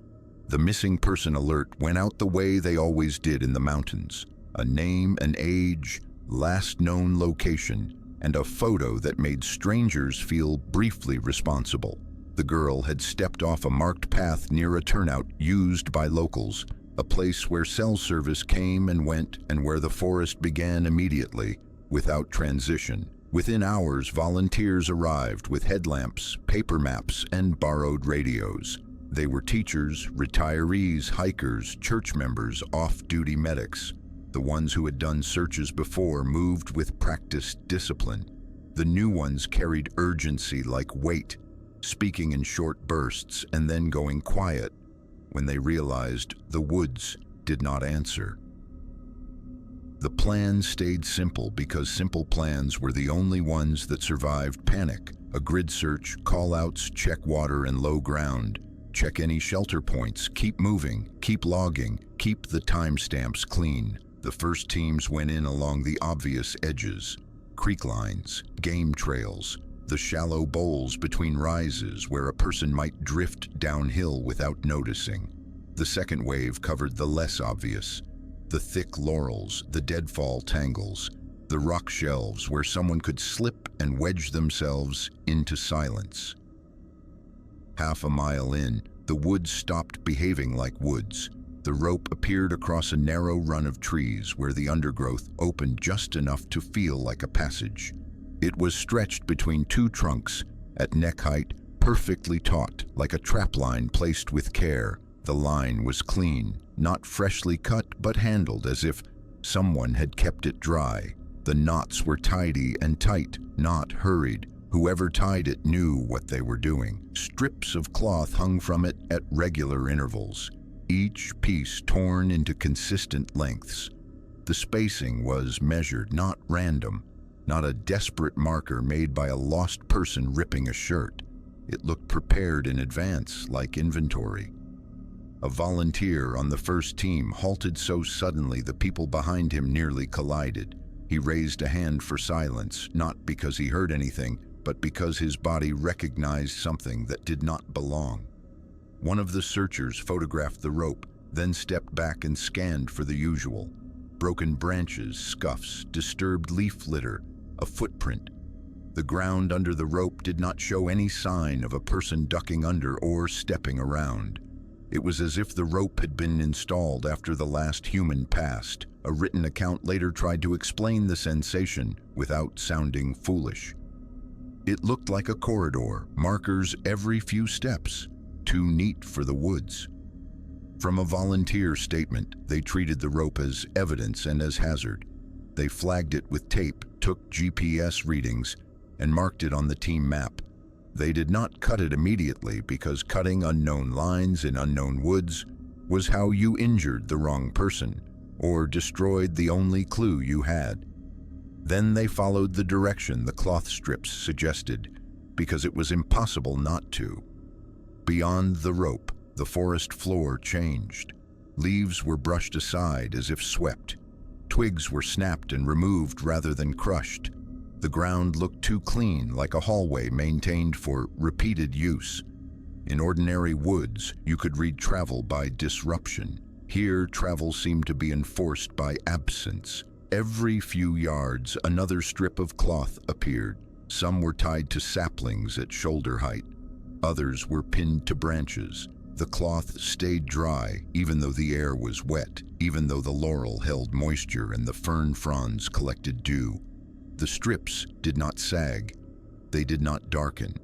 The missing person alert went out the way they always did in the mountains. A name, an age, last known location, and a photo that made strangers feel briefly responsible. The girl had stepped off a marked path near a turnout used by locals, a place where cell service came and went and where the forest began immediately, without transition. Within hours, volunteers arrived with headlamps, paper maps, and borrowed radios. They were teachers, retirees, hikers, church members, off-duty medics. The ones who had done searches before moved with practiced discipline. The new ones carried urgency like weight, speaking in short bursts and then going quiet when they realized the woods did not answer. The plan stayed simple because simple plans were the only ones that survived panic. A grid search, call-outs, check water and low ground, check any shelter points, keep moving, keep logging, keep the timestamps clean. The first teams went in along the obvious edges, creek lines, game trails, the shallow bowls between rises where a person might drift downhill without noticing. The second wave covered the less obvious, the thick laurels, the deadfall tangles, the rock shelves where someone could slip and wedge themselves into silence. Half a mile in, the woods stopped behaving like woods. The rope appeared across a narrow run of trees where the undergrowth opened just enough to feel like a passage. It was stretched between 2 trunks, at neck height, perfectly taut, like a trapline placed with care. The line was clean, not freshly cut, but handled as if someone had kept it dry. The knots were tidy and tight, not hurried. Whoever tied it knew what they were doing. Strips of cloth hung from it at regular intervals, each piece torn into consistent lengths. The spacing was measured, not random, not a desperate marker made by a lost person ripping a shirt. It looked prepared in advance, like inventory. A volunteer on the first team halted so suddenly the people behind him nearly collided. He raised a hand for silence, not because he heard anything, but because his body recognized something that did not belong. One of the searchers photographed the rope, then stepped back and scanned for the usual. Broken branches, scuffs, disturbed leaf litter, a footprint. The ground under the rope did not show any sign of a person ducking under or stepping around. It was as if the rope had been installed after the last human passed. A written account later tried to explain the sensation without sounding foolish. It looked like a corridor, markers every few steps, too neat for the woods. From a volunteer statement, they treated the rope as evidence and as hazard. They flagged it with tape, took GPS readings, and marked it on the team map. They did not cut it immediately because cutting unknown lines in unknown woods was how you injured the wrong person or destroyed the only clue you had. Then they followed the direction the cloth strips suggested because it was impossible not to. Beyond the rope, the forest floor changed. Leaves were brushed aside as if swept. Twigs were snapped and removed rather than crushed. The ground looked too clean, like a hallway maintained for repeated use. In ordinary woods, you could read travel by disruption. Here, travel seemed to be enforced by absence. Every few yards, another strip of cloth appeared. Some were tied to saplings at shoulder height. Others were pinned to branches. The cloth stayed dry, even though the air was wet, even though the laurel held moisture and the fern fronds collected dew. The strips did not sag. They did not darken.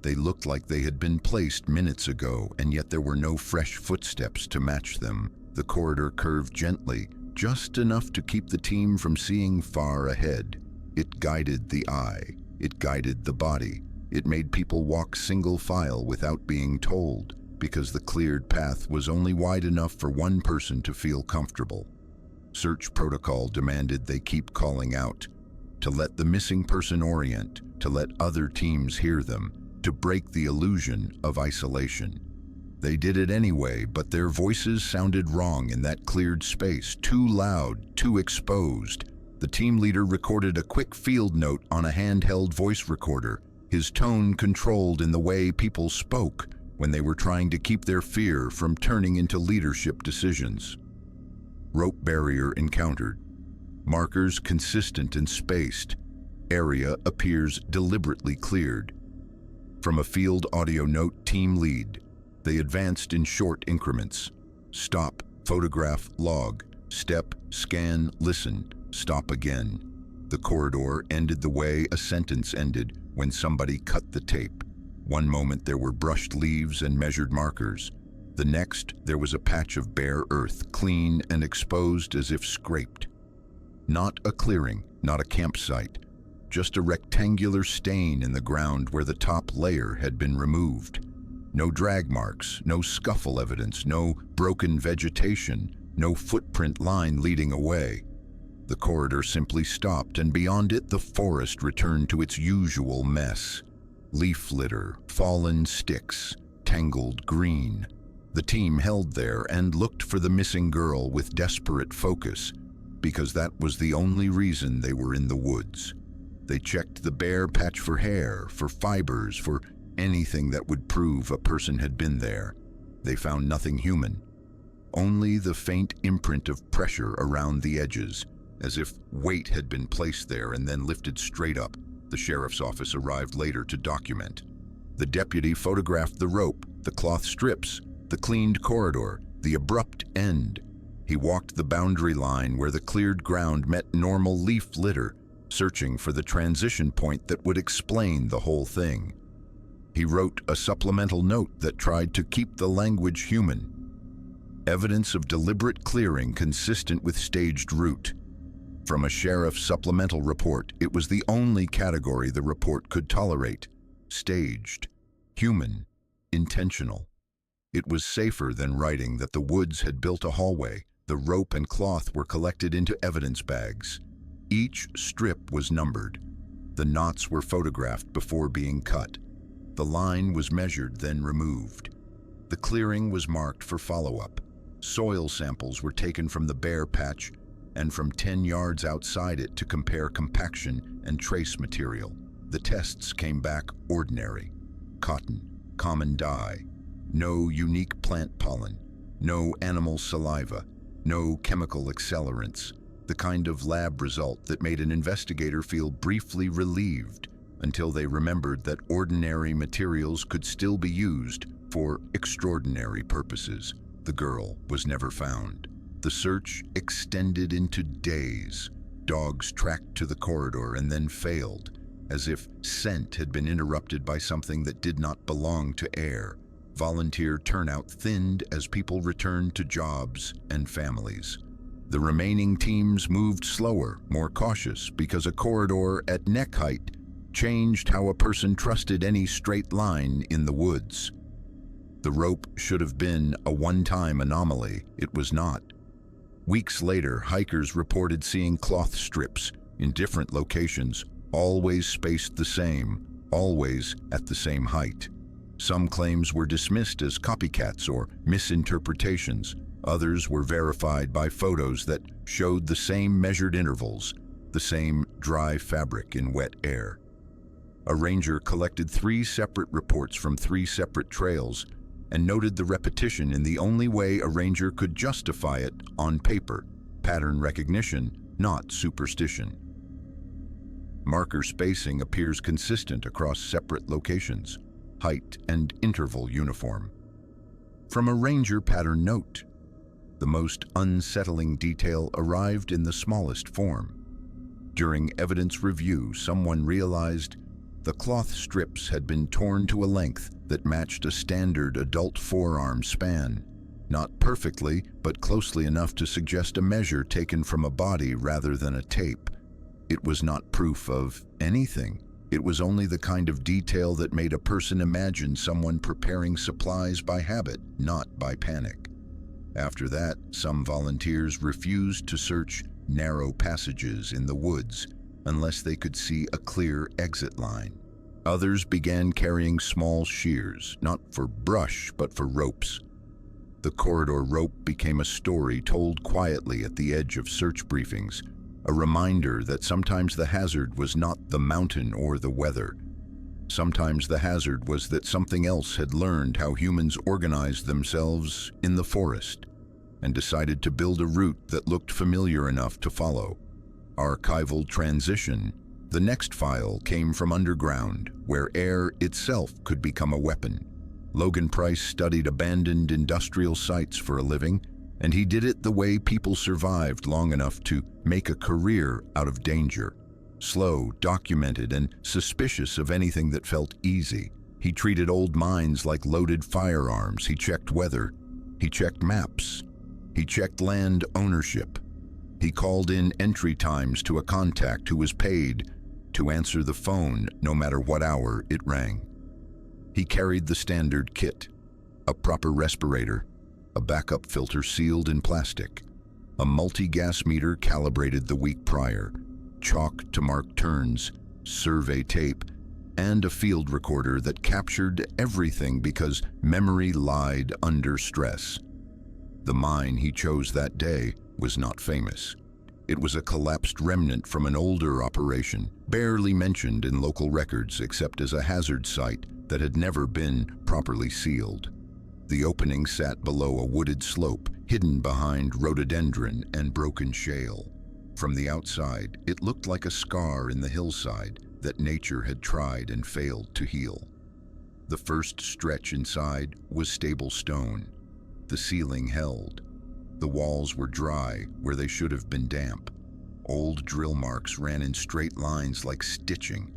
They looked like they had been placed minutes ago, and yet there were no fresh footsteps to match them. The corridor curved gently, just enough to keep the team from seeing far ahead. It guided the eye. It guided the body. It made people walk single file without being told, because the cleared path was only wide enough for one person to feel comfortable. Search protocol demanded they keep calling out, to let the missing person orient, to let other teams hear them, to break the illusion of isolation. They did it anyway, but their voices sounded wrong in that cleared space, too loud, too exposed. The team leader recorded a quick field note on a handheld voice recorder, his tone controlled in the way people spoke when they were trying to keep their fear from turning into leadership decisions. Rope barrier encountered. Markers consistent and spaced. Area appears deliberately cleared. From a field audio note, team lead. They advanced in short increments. Stop, photograph, log. Step, scan, listen. Stop again. The corridor ended the way a sentence ended when somebody cut the tape. One moment there were brushed leaves and measured markers. The next, there was a patch of bare earth, clean and exposed as if scraped. Not a clearing, not a campsite, just a rectangular stain in the ground where the top layer had been removed. No drag marks, no scuffle evidence, no broken vegetation, no footprint line leading away. The corridor simply stopped, and beyond it the forest returned to its usual mess. Leaf litter, fallen sticks, tangled green. The team held there and looked for the missing girl with desperate focus, because that was the only reason they were in the woods. They checked the bare patch for hair, for fibers, for anything that would prove a person had been there. They found nothing human, only the faint imprint of pressure around the edges, as if weight had been placed there and then lifted straight up. The sheriff's office arrived later to document. The deputy photographed the rope, the cloth strips, the cleaned corridor, the abrupt end. He walked the boundary line where the cleared ground met normal leaf litter, searching for the transition point that would explain the whole thing. He wrote a supplemental note that tried to keep the language human. Evidence of deliberate clearing consistent with staged route. From a sheriff's supplemental report, it was the only category the report could tolerate. Staged, human, intentional. It was safer than writing that the Woods had built a hallway. The rope and cloth were collected into evidence bags. Each strip was numbered. The knots were photographed before being cut. The line was measured, then removed. The clearing was marked for follow-up. Soil samples were taken from the bare patch and from 10 yards outside it to compare compaction and trace material. The tests came back ordinary. Cotton, common dye, no unique plant pollen, no animal saliva, no chemical accelerants, the kind of lab result that made an investigator feel briefly relieved until they remembered that ordinary materials could still be used for extraordinary purposes. The girl was never found. The search extended into days. Dogs tracked to the corridor and then failed, as if scent had been interrupted by something that did not belong to air. Volunteer turnout thinned as people returned to jobs and families. The remaining teams moved slower, more cautious, because a corridor at neck height changed how a person trusted any straight line in the woods. The rope should have been a one-time anomaly. It was not. Weeks later, hikers reported seeing cloth strips in different locations, always spaced the same, always at the same height. Some claims were dismissed as copycats or misinterpretations. Others were verified by photos that showed the same measured intervals, the same dry fabric in wet air. A ranger collected 3 separate reports from 3 separate trails and noted the repetition in the only way a ranger could justify it on paper: pattern recognition, not superstition. Marker spacing appears consistent across separate locations, height and interval uniform. From a ranger pattern note, the most unsettling detail arrived in the smallest form. During evidence review, someone realized the cloth strips had been torn to a length that matched a standard adult forearm span. Not perfectly, but closely enough to suggest a measure taken from a body rather than a tape. It was not proof of anything. It was only the kind of detail that made a person imagine someone preparing supplies by habit, not by panic. After that, some volunteers refused to search narrow passages in the woods unless they could see a clear exit line. Others began carrying small shears, not for brush, but for ropes. The corridor rope became a story told quietly at the edge of search briefings, a reminder that sometimes the hazard was not the mountain or the weather. Sometimes the hazard was that something else had learned how humans organized themselves in the forest and decided to build a route that looked familiar enough to follow. Archival transition. The next file came from underground, where air itself could become a weapon. Logan Price studied abandoned industrial sites for a living, and he did it the way people survived long enough to make a career out of danger. Slow, documented, and suspicious of anything that felt easy. He treated old mines like loaded firearms. He checked weather. He checked maps. He checked land ownership. He called in entry times to a contact who was paid to answer the phone no matter what hour it rang. He carried the standard kit: a proper respirator, a backup filter sealed in plastic, a multi-gas meter calibrated the week prior, chalk to mark turns, survey tape, and a field recorder that captured everything because memory lied under stress. The mine he chose that day was not famous. It was a collapsed remnant from an older operation, barely mentioned in local records except as a hazard site that had never been properly sealed. The opening sat below a wooded slope, hidden behind rhododendron and broken shale. From the outside, it looked like a scar in the hillside that nature had tried and failed to heal. The first stretch inside was stable stone. The ceiling held. The walls were dry where they should have been damp. Old drill marks ran in straight lines like stitching.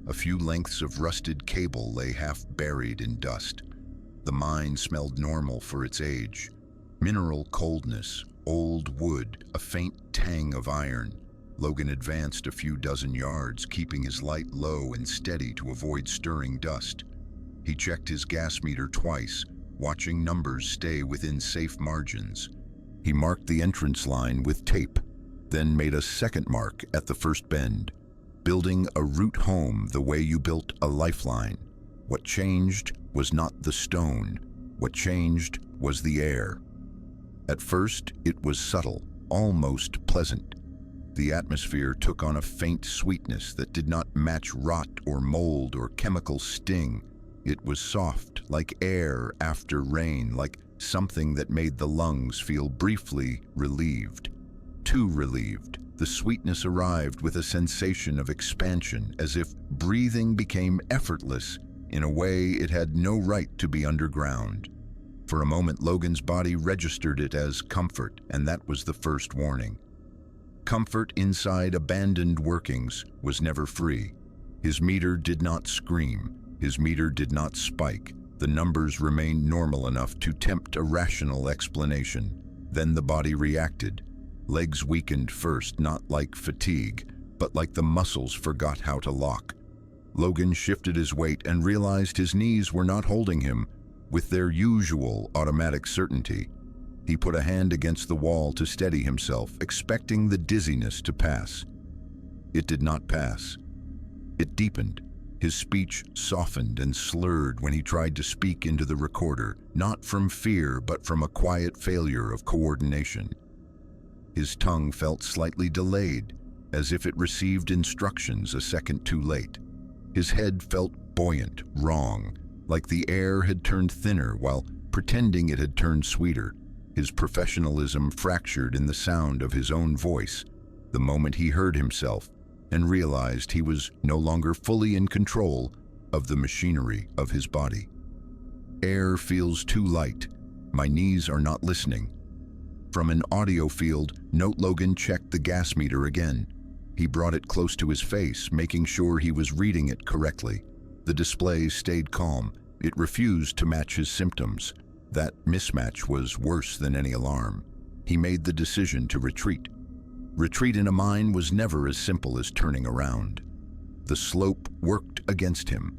A few lengths of rusted cable lay half buried in dust. The mine smelled normal for its age. Mineral coldness, old wood, a faint tang of iron. Logan advanced a few dozen yards, keeping his light low and steady to avoid stirring dust. He checked his gas meter twice, watching numbers stay within safe margins. He marked the entrance line with tape, then made a second mark at the first bend, building a route home the way you built a lifeline. What changed was not the stone. What changed was the air. At first, it was subtle, almost pleasant. The atmosphere took on a faint sweetness that did not match rot or mold or chemical sting. It was soft, like air after rain, like something that made the lungs feel briefly relieved. Too relieved. The sweetness arrived with a sensation of expansion, as if breathing became effortless in a way it had no right to be underground. For a moment, Logan's body registered it as comfort, and that was the first warning. Comfort inside abandoned workings was never free. His meter did not scream. His meter did not spike. The numbers remained normal enough to tempt a rational explanation. Then the body reacted. Legs weakened first, not like fatigue, but like the muscles forgot how to lock. Logan shifted his weight and realized his knees were not holding him with their usual automatic certainty. He put a hand against the wall to steady himself, expecting the dizziness to pass. It did not pass. It deepened. His speech softened and slurred when he tried to speak into the recorder, not from fear, but from a quiet failure of coordination. His tongue felt slightly delayed, as if it received instructions a second too late. His head felt buoyant, wrong, like the air had turned thinner while pretending it had turned sweeter. His professionalism fractured in the sound of his own voice the moment he heard himself and realized he was no longer fully in control of the machinery of his body. Air feels too light. My knees are not listening. From an audio field, Note Logan checked the gas meter again. He brought it close to his face, making sure he was reading it correctly. The display stayed calm. It refused to match his symptoms. That mismatch was worse than any alarm. He made the decision to retreat. Retreat in a mine was never as simple as turning around. The slope worked against him.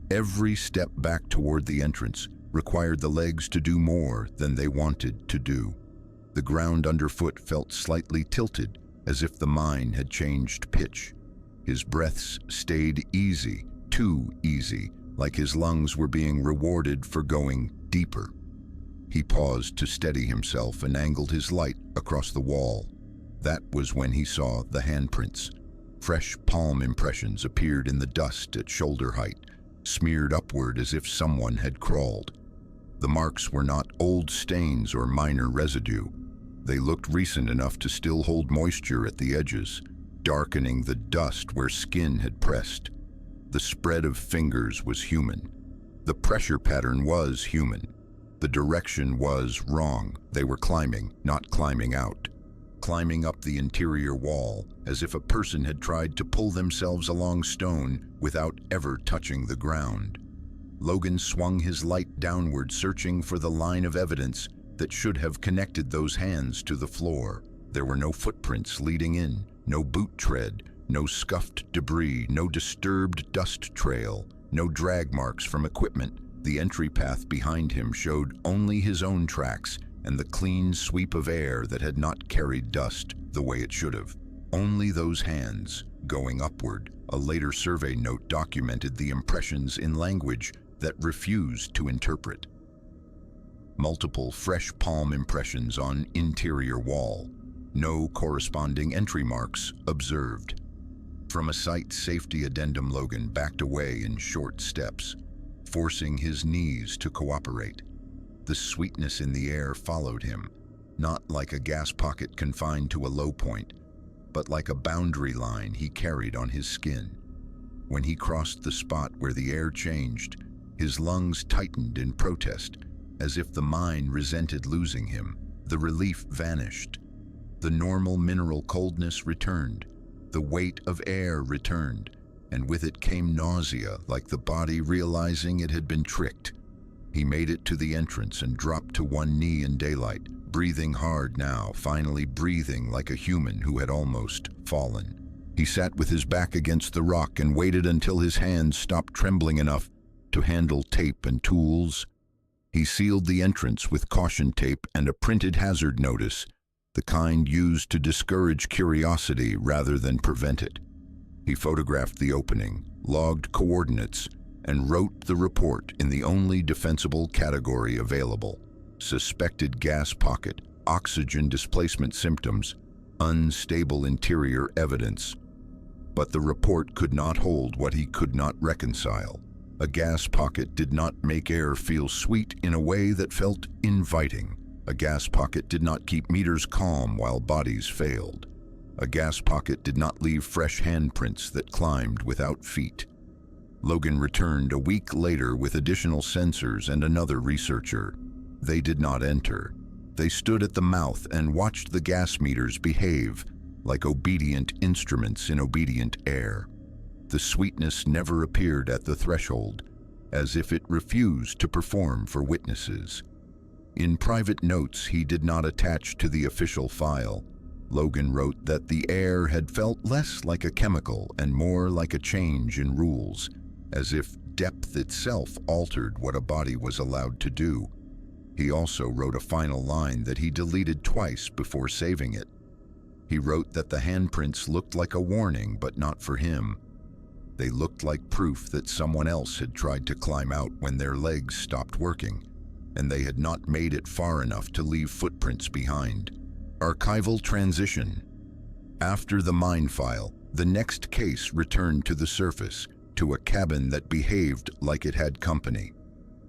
Every step back toward the entrance required the legs to do more than they wanted to do. The ground underfoot felt slightly tilted, as if the mine had changed pitch. His breaths stayed easy, too easy, like his lungs were being rewarded for going deeper. He paused to steady himself and angled his light across the wall. That was when he saw the handprints. Fresh palm impressions appeared in the dust at shoulder height, smeared upward as if someone had crawled. The marks were not old stains or minor residue. They looked recent enough to still hold moisture at the edges, darkening the dust where skin had pressed. The spread of fingers was human. The pressure pattern was human. The direction was wrong. They were climbing, not climbing out. Climbing up the interior wall, as if a person had tried to pull themselves along stone without ever touching the ground. Logan swung his light downward, searching for the line of evidence that should have connected those hands to the floor. There were no footprints leading in, no boot tread, no scuffed debris, no disturbed dust trail, no drag marks from equipment. The entry path behind him showed only his own tracks and the clean sweep of air that had not carried dust the way it should have. Only those hands, going upward. A later survey note documented the impressions in language that refused to interpret. Multiple fresh palm impressions on interior wall. No corresponding entry marks observed. From a site safety addendum, Logan backed away in short steps, forcing his knees to cooperate. The sweetness in the air followed him, not like a gas pocket confined to a low point, but like a boundary line he carried on his skin. When he crossed the spot where the air changed, his lungs tightened in protest, as if the mine resented losing him. The relief vanished. The normal mineral coldness returned. The weight of air returned. and with it came nausea, like the body realizing it had been tricked. He made it to the entrance and dropped to one knee in daylight, breathing hard now, finally breathing like a human who had almost fallen. He sat with his back against the rock and waited until his hands stopped trembling enough to handle tape and tools. He sealed the entrance with caution tape and a printed hazard notice, the kind used to discourage curiosity rather than prevent it. He photographed the opening, logged coordinates, and wrote the report in the only defensible category available: suspected gas pocket, oxygen displacement symptoms, unstable interior evidence. But the report could not hold what he could not reconcile. A gas pocket did not make air feel sweet in a way that felt inviting. A gas pocket did not keep meters calm while bodies failed. A gas pocket did not leave fresh handprints that climbed without feet. Logan returned a week later with additional sensors and another researcher. They did not enter. They stood at the mouth and watched the gas meters behave like obedient instruments in obedient air. The sweetness never appeared at the threshold, as if it refused to perform for witnesses. In private notes he did not attach to the official file, Logan wrote that the air had felt less like a chemical and more like a change in rules, as if depth itself altered what a body was allowed to do. He also wrote a final line that he deleted twice before saving it. He wrote that the handprints looked like a warning, but not for him. They looked like proof that someone else had tried to climb out when their legs stopped working, and they had not made it far enough to leave footprints behind. Archival transition. After the mine file, the next case returned to the surface, to a cabin that behaved like it had company.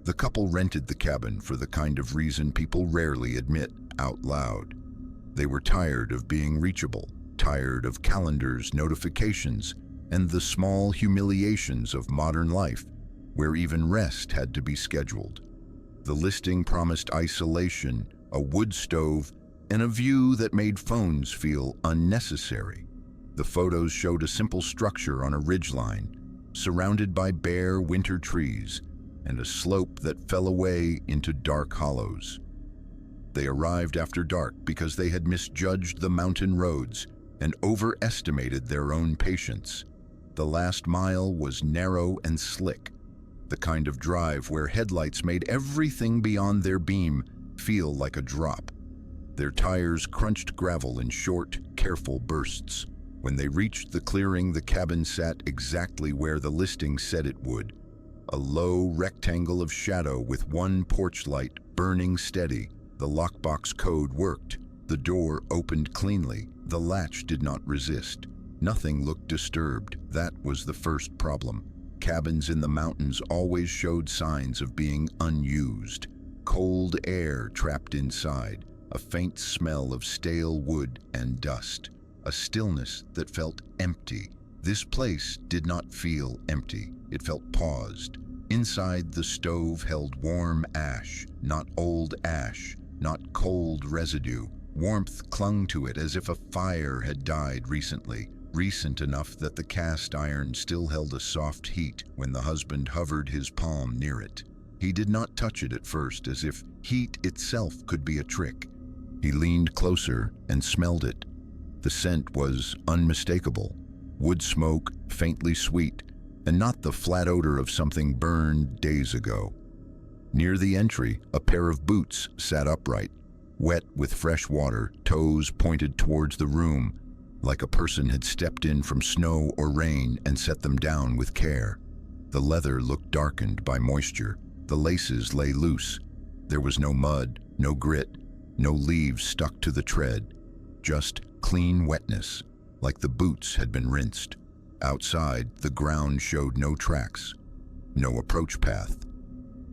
The couple rented the cabin for the kind of reason people rarely admit out loud. They were tired of being reachable, tired of calendars, notifications, and the small humiliations of modern life, where even rest had to be scheduled. The listing promised isolation, a wood stove, and a view that made phones feel unnecessary. The photos showed a simple structure on a ridgeline, surrounded by bare winter trees, and a slope that fell away into dark hollows. They arrived after dark because they had misjudged the mountain roads and overestimated their own patience. The last mile was narrow and slick, the kind of drive where headlights made everything beyond their beam feel like a drop. Their tires crunched gravel in short, careful bursts. When they reached the clearing, the cabin sat exactly where the listing said it would, a low rectangle of shadow with one porch light burning steady. The lockbox code worked. The door opened cleanly. The latch did not resist. Nothing looked disturbed. That was the first problem. Cabins in the mountains always showed signs of being unused. Cold air trapped inside, a faint smell of stale wood and dust, a stillness that felt empty. This place did not feel empty. It felt paused. Inside, the stove held warm ash, not old ash, not cold residue. Warmth clung to it as if a fire had died recently, recent enough that the cast iron still held a soft heat when the husband hovered his palm near it. He did not touch it at first, as if heat itself could be a trick. He leaned closer and smelled it. The scent was unmistakable. Wood smoke, faintly sweet, and not the flat odor of something burned days ago. Near the entry, a pair of boots sat upright, wet with fresh water, toes pointed towards the room, like a person had stepped in from snow or rain and set them down with care. The leather looked darkened by moisture. The laces lay loose. There was no mud, no grit, no leaves stuck to the tread, just clean wetness, like the boots had been rinsed. Outside, the ground showed no tracks, no approach path,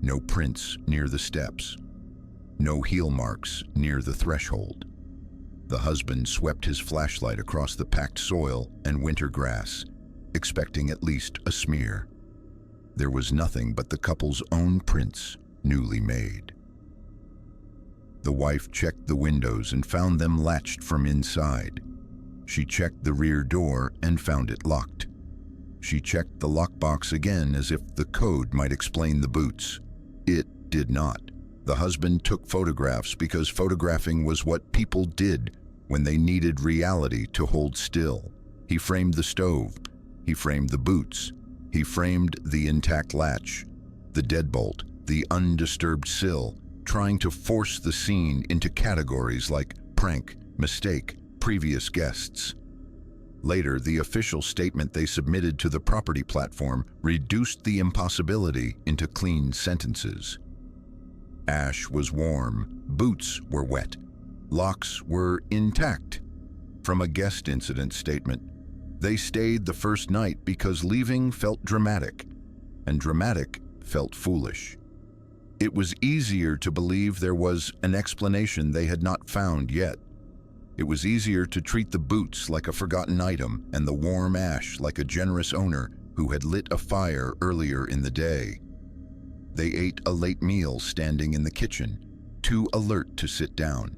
no prints near the steps, no heel marks near the threshold. The husband swept his flashlight across the packed soil and winter grass, expecting at least a smear. There was nothing but the couple's own prints, newly made. The wife checked the windows and found them latched from inside. She checked the rear door and found it locked. She checked the lockbox again as if the code might explain the boots. It did not. The husband took photographs because photographing was what people did when they needed reality to hold still. He framed the stove. He framed the boots. He framed the intact latch, the deadbolt, the undisturbed sill, trying to force the scene into categories like prank, mistake, previous guests. Later, the official statement they submitted to the property platform reduced the impossibility into clean sentences. Ash was warm, boots were wet, locks were intact. From a guest incident statement, they stayed the first night because leaving felt dramatic, and dramatic felt foolish. It was easier to believe there was an explanation they had not found yet. It was easier to treat the boots like a forgotten item and the warm ash like a generous owner who had lit a fire earlier in the day. They ate a late meal standing in the kitchen, too alert to sit down.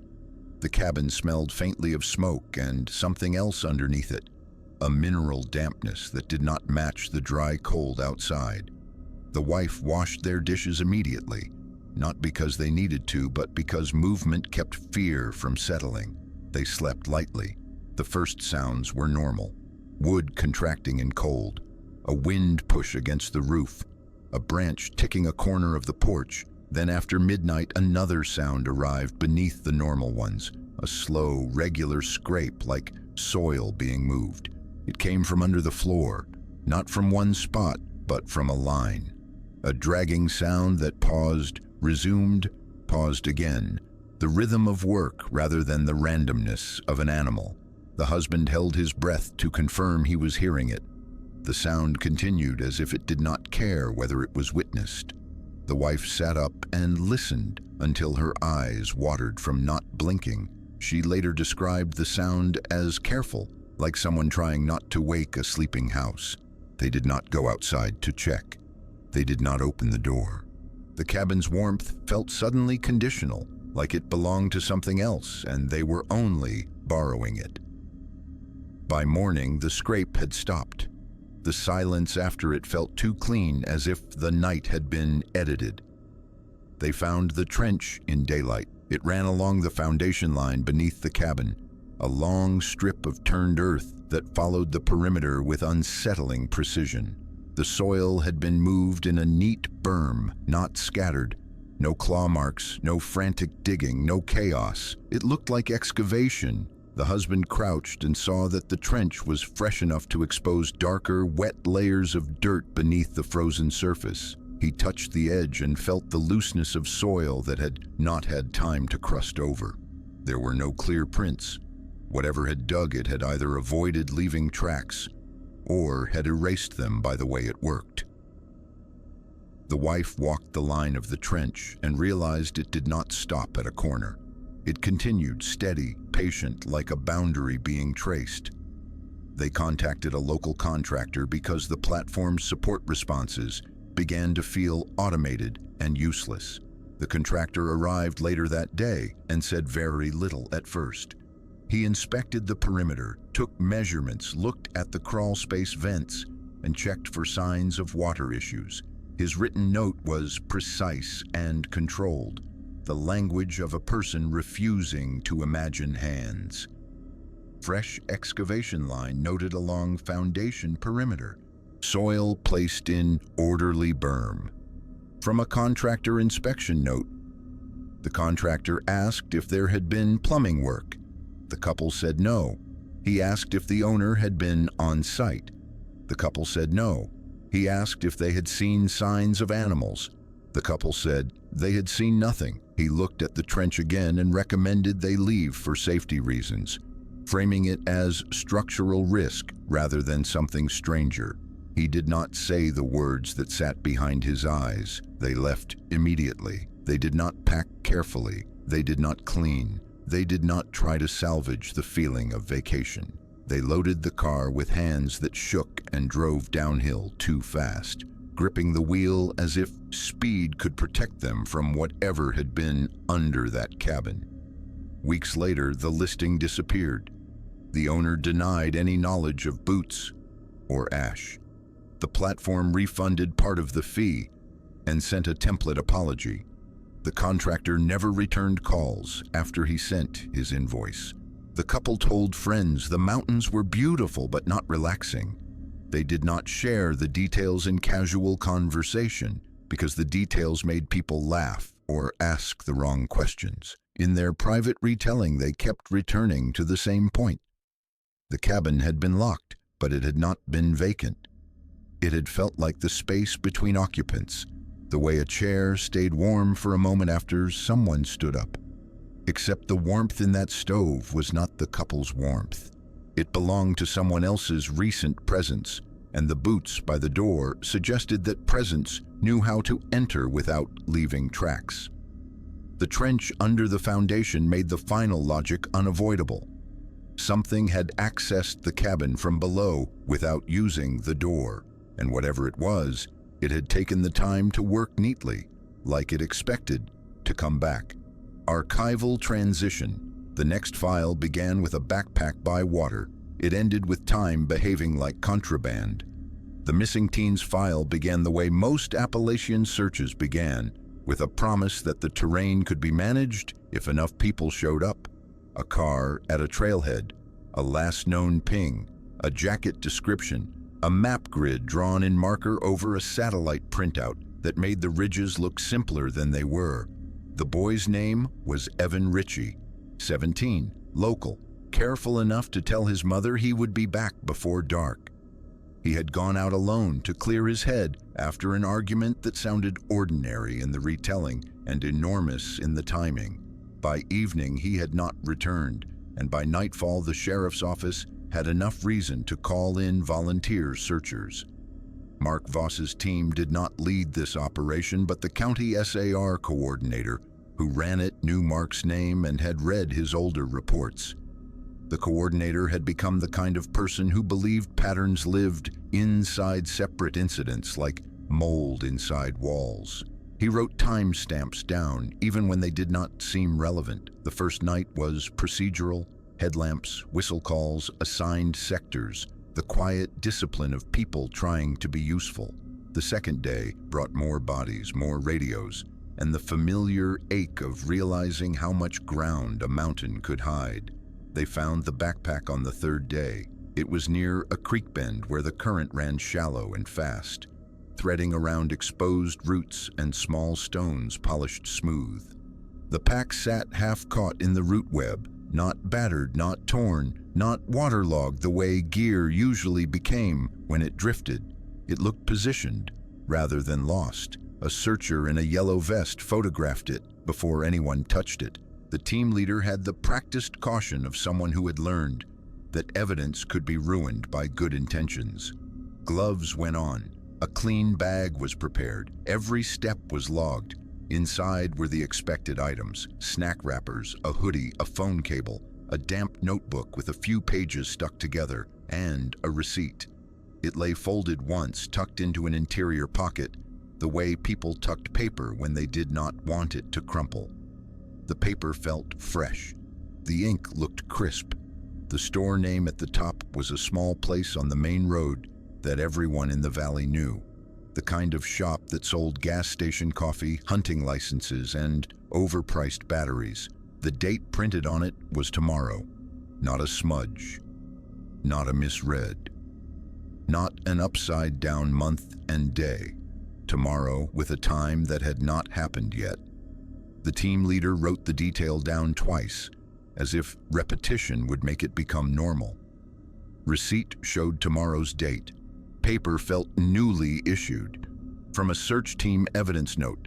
The cabin smelled faintly of smoke and something else underneath it, a mineral dampness that did not match the dry cold outside. The wife washed their dishes immediately, not because they needed to, but because movement kept fear from settling. They slept lightly. The first sounds were normal. Wood contracting in cold, a wind push against the roof, a branch ticking a corner of the porch. Then after midnight, another sound arrived beneath the normal ones, a slow, regular scrape like soil being moved. It came from under the floor, not from one spot, but from a line. A dragging sound that paused, resumed, paused again. The rhythm of work rather than the randomness of an animal. The husband held his breath to confirm he was hearing it. The sound continued as if it did not care whether it was witnessed. The wife sat up and listened until her eyes watered from not blinking. She later described the sound as careful, like someone trying not to wake a sleeping house. They did not go outside to check. They did not open the door. The cabin's warmth felt suddenly conditional, like it belonged to something else and they were only borrowing it. By morning, the scrape had stopped. The silence after it felt too clean, as if the night had been edited. They found the trench in daylight. It ran along the foundation line beneath the cabin, a long strip of turned earth that followed the perimeter with unsettling precision. The soil had been moved in a neat berm, not scattered. No claw marks, no frantic digging, no chaos. It looked like excavation. The husband crouched and saw that the trench was fresh enough to expose darker, wet layers of dirt beneath the frozen surface. He touched the edge and felt the looseness of soil that had not had time to crust over. There were no clear prints. Whatever had dug it had either avoided leaving tracks or had erased them by the way it worked. The wife walked the line of the trench and realized it did not stop at a corner. It continued steady, patient, like a boundary being traced. They contacted a local contractor because the platform's support responses began to feel automated and useless. The contractor arrived later that day and said very little at first. He inspected the perimeter, took measurements, looked at the crawl space vents, and checked for signs of water issues. His written note was precise and controlled, the language of a person refusing to imagine hands. Fresh excavation line noted along foundation perimeter. Soil placed in orderly berm. From a contractor inspection note, the contractor asked if there had been plumbing work. The couple said no. He asked if the owner had been on site. The couple said no. He asked if they had seen signs of animals. The couple said they had seen nothing. He looked at the trench again and recommended they leave for safety reasons, framing it as structural risk rather than something stranger. He did not say the words that sat behind his eyes. They left immediately. They did not pack carefully. They did not clean. They did not try to salvage the feeling of vacation. They loaded the car with hands that shook and drove downhill too fast, gripping the wheel as if speed could protect them from whatever had been under that cabin. Weeks later, the listing disappeared. The owner denied any knowledge of boots or ash. The platform refunded part of the fee and sent a template apology. The contractor never returned calls after he sent his invoice. The couple told friends the mountains were beautiful but not relaxing. They did not share the details in casual conversation because the details made people laugh or ask the wrong questions. In their private retelling, they kept returning to the same point. The cabin had been locked, but it had not been vacant. It had felt like the space between occupants, the way a chair stayed warm for a moment after someone stood up. Except the warmth in that stove was not the couple's warmth. It belonged to someone else's recent presence, and the boots by the door suggested that presence knew how to enter without leaving tracks. The trench under the foundation made the final logic unavoidable. Something had accessed the cabin from below without using the door, and whatever it was, it had taken the time to work neatly, like it expected to come back. Archival transition. The next file began with a backpack by water. It ended with time behaving like contraband. The missing teens file began the way most Appalachian searches began, with a promise that the terrain could be managed if enough people showed up. A car at a trailhead, a last known ping, a jacket description, a map grid drawn in marker over a satellite printout that made the ridges look simpler than they were. The boy's name was Evan Ritchie, 17, local, careful enough to tell his mother he would be back before dark. He had gone out alone to clear his head after an argument that sounded ordinary in the retelling and enormous in the timing. By evening, he had not returned, and by nightfall, the sheriff's office had enough reason to call in volunteer searchers. Mark Voss's team did not lead this operation, but the county SAR coordinator who ran it knew Mark's name and had read his older reports. The coordinator had become the kind of person who believed patterns lived inside separate incidents, like mold inside walls. He wrote timestamps down, even when they did not seem relevant. The first night was procedural, headlamps, whistle calls, assigned sectors, the quiet discipline of people trying to be useful. The second day brought more bodies, more radios, and the familiar ache of realizing how much ground a mountain could hide. They found the backpack on the third day. It was near a creek bend where the current ran shallow and fast, threading around exposed roots and small stones polished smooth. The pack sat half caught in the root web, not battered, not torn, not waterlogged the way gear usually became when it drifted. It looked positioned rather than lost. A searcher in a yellow vest photographed it before anyone touched it. The team leader had the practiced caution of someone who had learned that evidence could be ruined by good intentions. Gloves went on. A clean bag was prepared. Every step was logged. Inside were the expected items: snack wrappers, a hoodie, a phone cable, a damp notebook with a few pages stuck together, and a receipt. It lay folded once, tucked into an interior pocket, the way people tucked paper when they did not want it to crumple. The paper felt fresh. The ink looked crisp. The store name at the top was a small place on the main road that everyone in the valley knew. The kind of shop that sold gas station coffee, hunting licenses, and overpriced batteries. The date printed on it was tomorrow. Not a smudge. Not a misread. Not an upside-down month and day. Tomorrow with a time that had not happened yet. The team leader wrote the detail down twice, as if repetition would make it become normal. Receipt showed tomorrow's date. Paper felt newly issued. From a search team evidence note,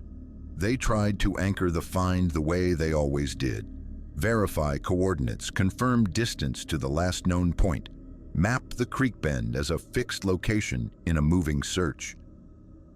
they tried to anchor the find the way they always did. Verify coordinates, confirm distance to the last known point, map the creek bend as a fixed location in a moving search.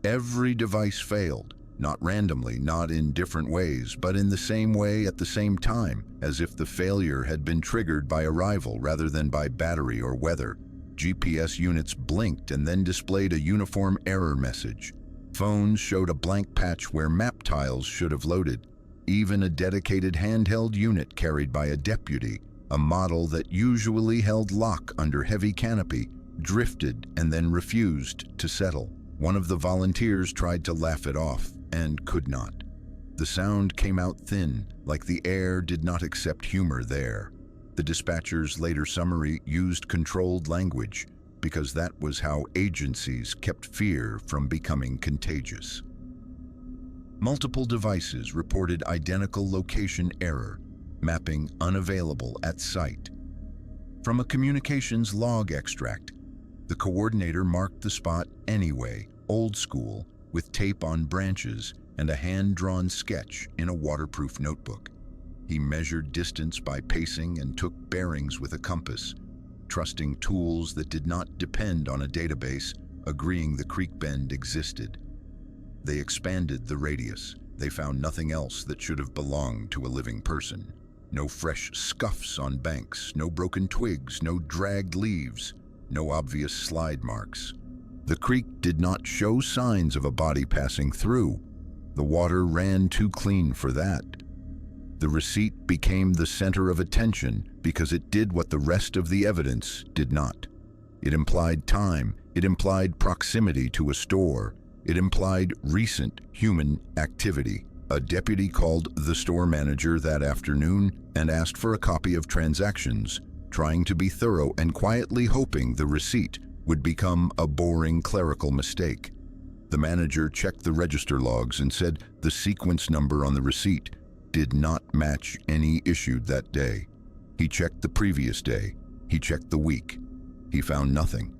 Every device failed, not randomly, not in different ways, but in the same way at the same time, as if the failure had been triggered by arrival rather than by battery or weather. GPS units blinked and then displayed a uniform error message. Phones showed a blank patch where map tiles should have loaded. Even a dedicated handheld unit carried by a deputy, a model that usually held lock under heavy canopy, drifted, and then refused to settle. One of the volunteers tried to laugh it off and could not. The sound came out thin, like the air did not accept humor there. The dispatcher's later summary used controlled language because that was how agencies kept fear from becoming contagious. Multiple devices reported identical location error, mapping unavailable at site. From a communications log extract, the coordinator marked the spot anyway, old school, with tape on branches and a hand-drawn sketch in a waterproof notebook. He measured distance by pacing and took bearings with a compass, trusting tools that did not depend on a database, agreeing the creek bend existed. They expanded the radius. They found nothing else that should have belonged to a living person. No fresh scuffs on banks, no broken twigs, no dragged leaves, no obvious slide marks. The creek did not show signs of a body passing through. The water ran too clean for that. The receipt became the center of attention because it did what the rest of the evidence did not. It implied time, it implied proximity to a store, it implied recent human activity. A deputy called the store manager that afternoon and asked for a copy of transactions, trying to be thorough and quietly hoping the receipt would become a boring clerical mistake. The manager checked the register logs and said the sequence number on the receipt did not match any issued that day. He checked the previous day. He checked the week. He found nothing.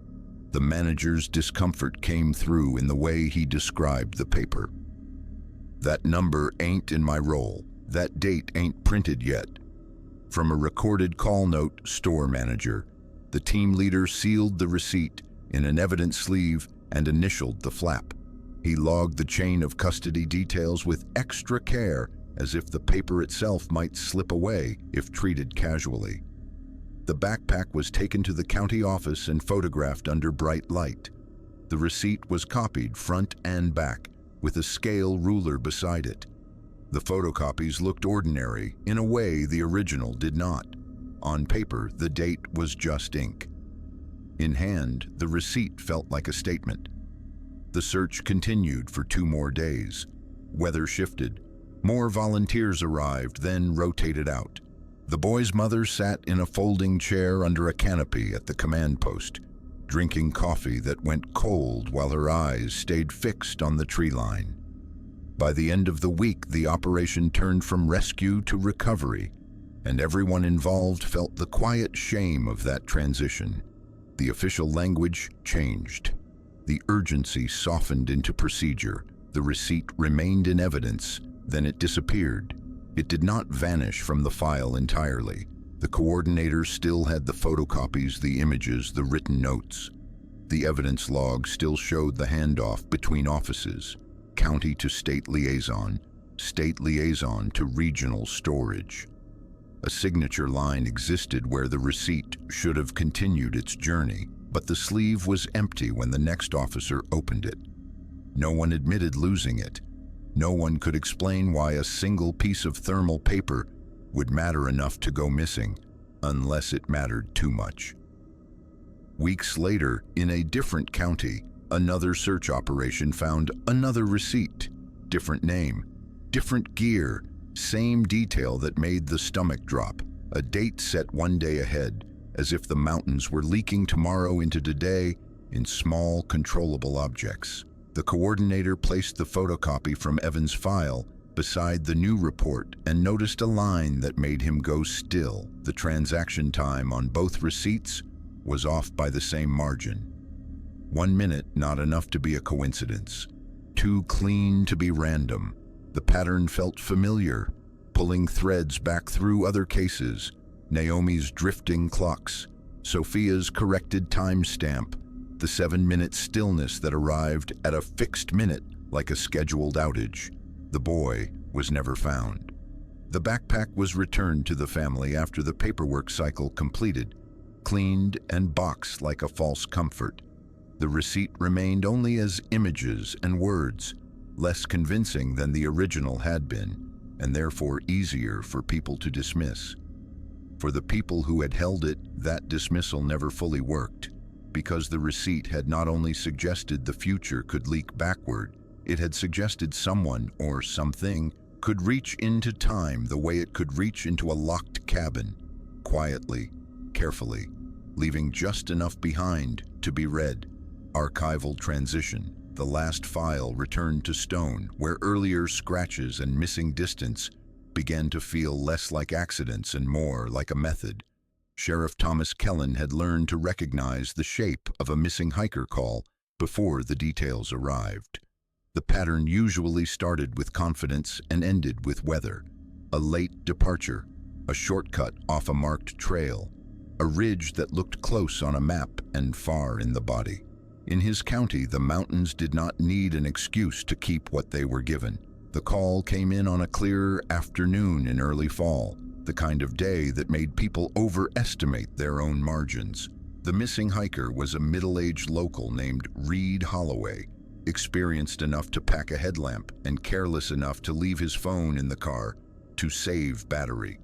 The manager's discomfort came through in the way he described the paper. That number ain't in my roll. That date ain't printed yet. From a recorded call note, store manager. The team leader sealed the receipt in an evidence sleeve and initialed the flap. He logged the chain of custody details with extra care, as if the paper itself might slip away if treated casually. The backpack was taken to the county office and photographed under bright light. The receipt was copied front and back, with a scale ruler beside it. The photocopies looked ordinary in a way the original did not. On paper, the date was just ink. In hand, the receipt felt like a statement. The search continued for 2 more days. Weather shifted. More volunteers arrived, then rotated out. The boy's mother sat in a folding chair under a canopy at the command post, drinking coffee that went cold while her eyes stayed fixed on the tree line. By the end of the week, the operation turned from rescue to recovery, and everyone involved felt the quiet shame of that transition. The official language changed. The urgency softened into procedure. The receipt remained in evidence, then it disappeared. It did not vanish from the file entirely. The coordinator still had the photocopies, the images, the written notes. The evidence log still showed the handoff between offices, county to state liaison to regional storage. A signature line existed where the receipt should have continued its journey, but the sleeve was empty when the next officer opened it. No one admitted losing it. No one could explain why a single piece of thermal paper would matter enough to go missing, unless it mattered too much. Weeks later, in a different county, another search operation found another receipt. Different name, different gear, same detail that made the stomach drop. A date set 1 day ahead, as if the mountains were leaking tomorrow into today in small, controllable objects. The coordinator placed the photocopy from Evan's file beside the new report and noticed a line that made him go still. The transaction time on both receipts was off by the same margin. 1 minute, not enough to be a coincidence. Too clean to be random. The pattern felt familiar, pulling threads back through other cases. Naomi's drifting clocks, Sophia's corrected timestamp, the 7-minute stillness that arrived at a fixed minute like a scheduled outage. The boy was never found. The backpack was returned to the family after the paperwork cycle completed, cleaned and boxed like a false comfort. The receipt remained only as images and words, less convincing than the original had been, and therefore easier for people to dismiss. For the people who had held it, that dismissal never fully worked. because the receipt had not only suggested the future could leak backward, it had suggested someone or something could reach into time the way it could reach into a locked cabin, quietly, carefully, leaving just enough behind to be read. Archival transition. The last file returned to stone, where earlier scratches and missing distance began to feel less like accidents and more like a method. Sheriff Thomas Kellen had learned to recognize the shape of a missing hiker call before the details arrived. The pattern usually started with confidence and ended with weather. A late departure, a shortcut off a marked trail, a ridge that looked close on a map and far in the body. In his county, the mountains did not need an excuse to keep what they were given. The call came in on a clear afternoon in early fall, the kind of day that made people overestimate their own margins. The missing hiker was a middle-aged local named Reed Holloway, experienced enough to pack a headlamp and careless enough to leave his phone in the car to save battery.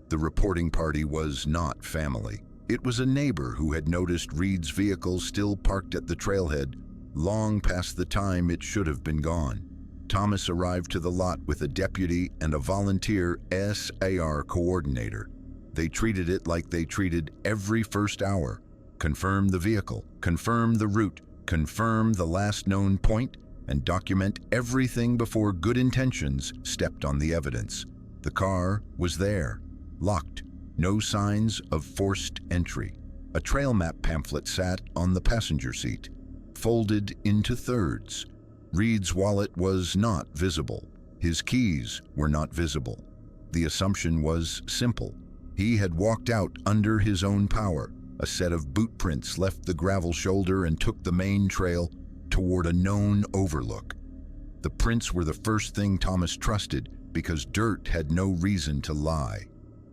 The reporting party was not family. It was a neighbor who had noticed Reed's vehicle still parked at the trailhead, long past the time it should have been gone. Thomas arrived to the lot with a deputy and a volunteer SAR coordinator. They treated it like they treated every first hour. Confirm the vehicle, confirm the route, confirm the last known point, and document everything before good intentions stepped on the evidence. The car was there, locked, no signs of forced entry. A trail map pamphlet sat on the passenger seat, folded into thirds. Reed's wallet was not visible. His keys were not visible. The assumption was simple. He had walked out under his own power. A set of boot prints left the gravel shoulder and took the main trail toward a known overlook. The prints were the first thing Thomas trusted because dirt had no reason to lie.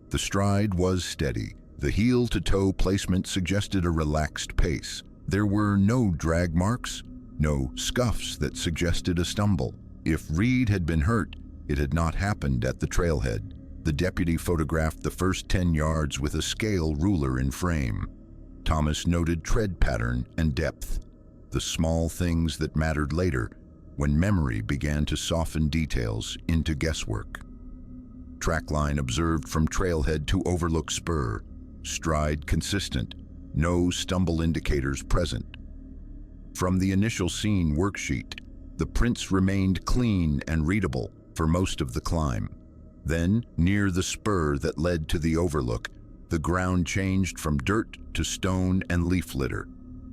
The stride was steady. The heel-to-toe placement suggested a relaxed pace. There were no drag marks, no scuffs that suggested a stumble. If Reed had been hurt, it had not happened at the trailhead. The deputy photographed the first 10 yards with a scale ruler in frame. Thomas noted tread pattern and depth, the small things that mattered later when memory began to soften details into guesswork. Track line observed from trailhead to overlook spur, stride consistent, no stumble indicators present. From the initial scene worksheet, the prints remained clean and readable for most of the climb. Then, near the spur that led to the overlook, the ground changed from dirt to stone and leaf litter.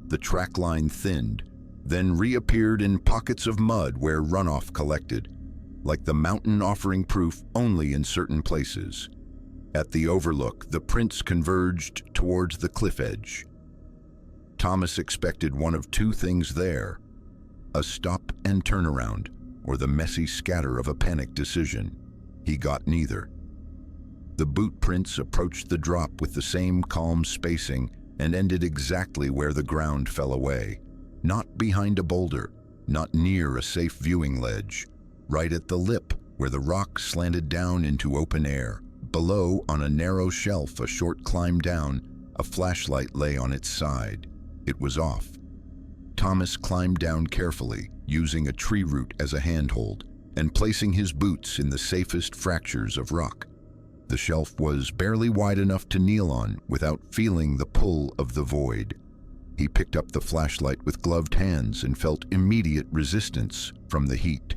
The track line thinned, then reappeared in pockets of mud where runoff collected, like the mountain offering proof only in certain places. At the overlook, the prints converged towards the cliff edge. Thomas expected one of two things there: a stop and turnaround, or the messy scatter of a panic decision. He got neither. The boot prints approached the drop with the same calm spacing and ended exactly where the ground fell away. Not behind a boulder, not near a safe viewing ledge, right at the lip where the rock slanted down into open air. Below, on a narrow shelf a short climb down, a flashlight lay on its side. It was off. Thomas climbed down carefully, using a tree root as a handhold, and placing his boots in the safest fractures of rock. The shelf was barely wide enough to kneel on without feeling the pull of the void. He picked up the flashlight with gloved hands and felt immediate resistance from the heat.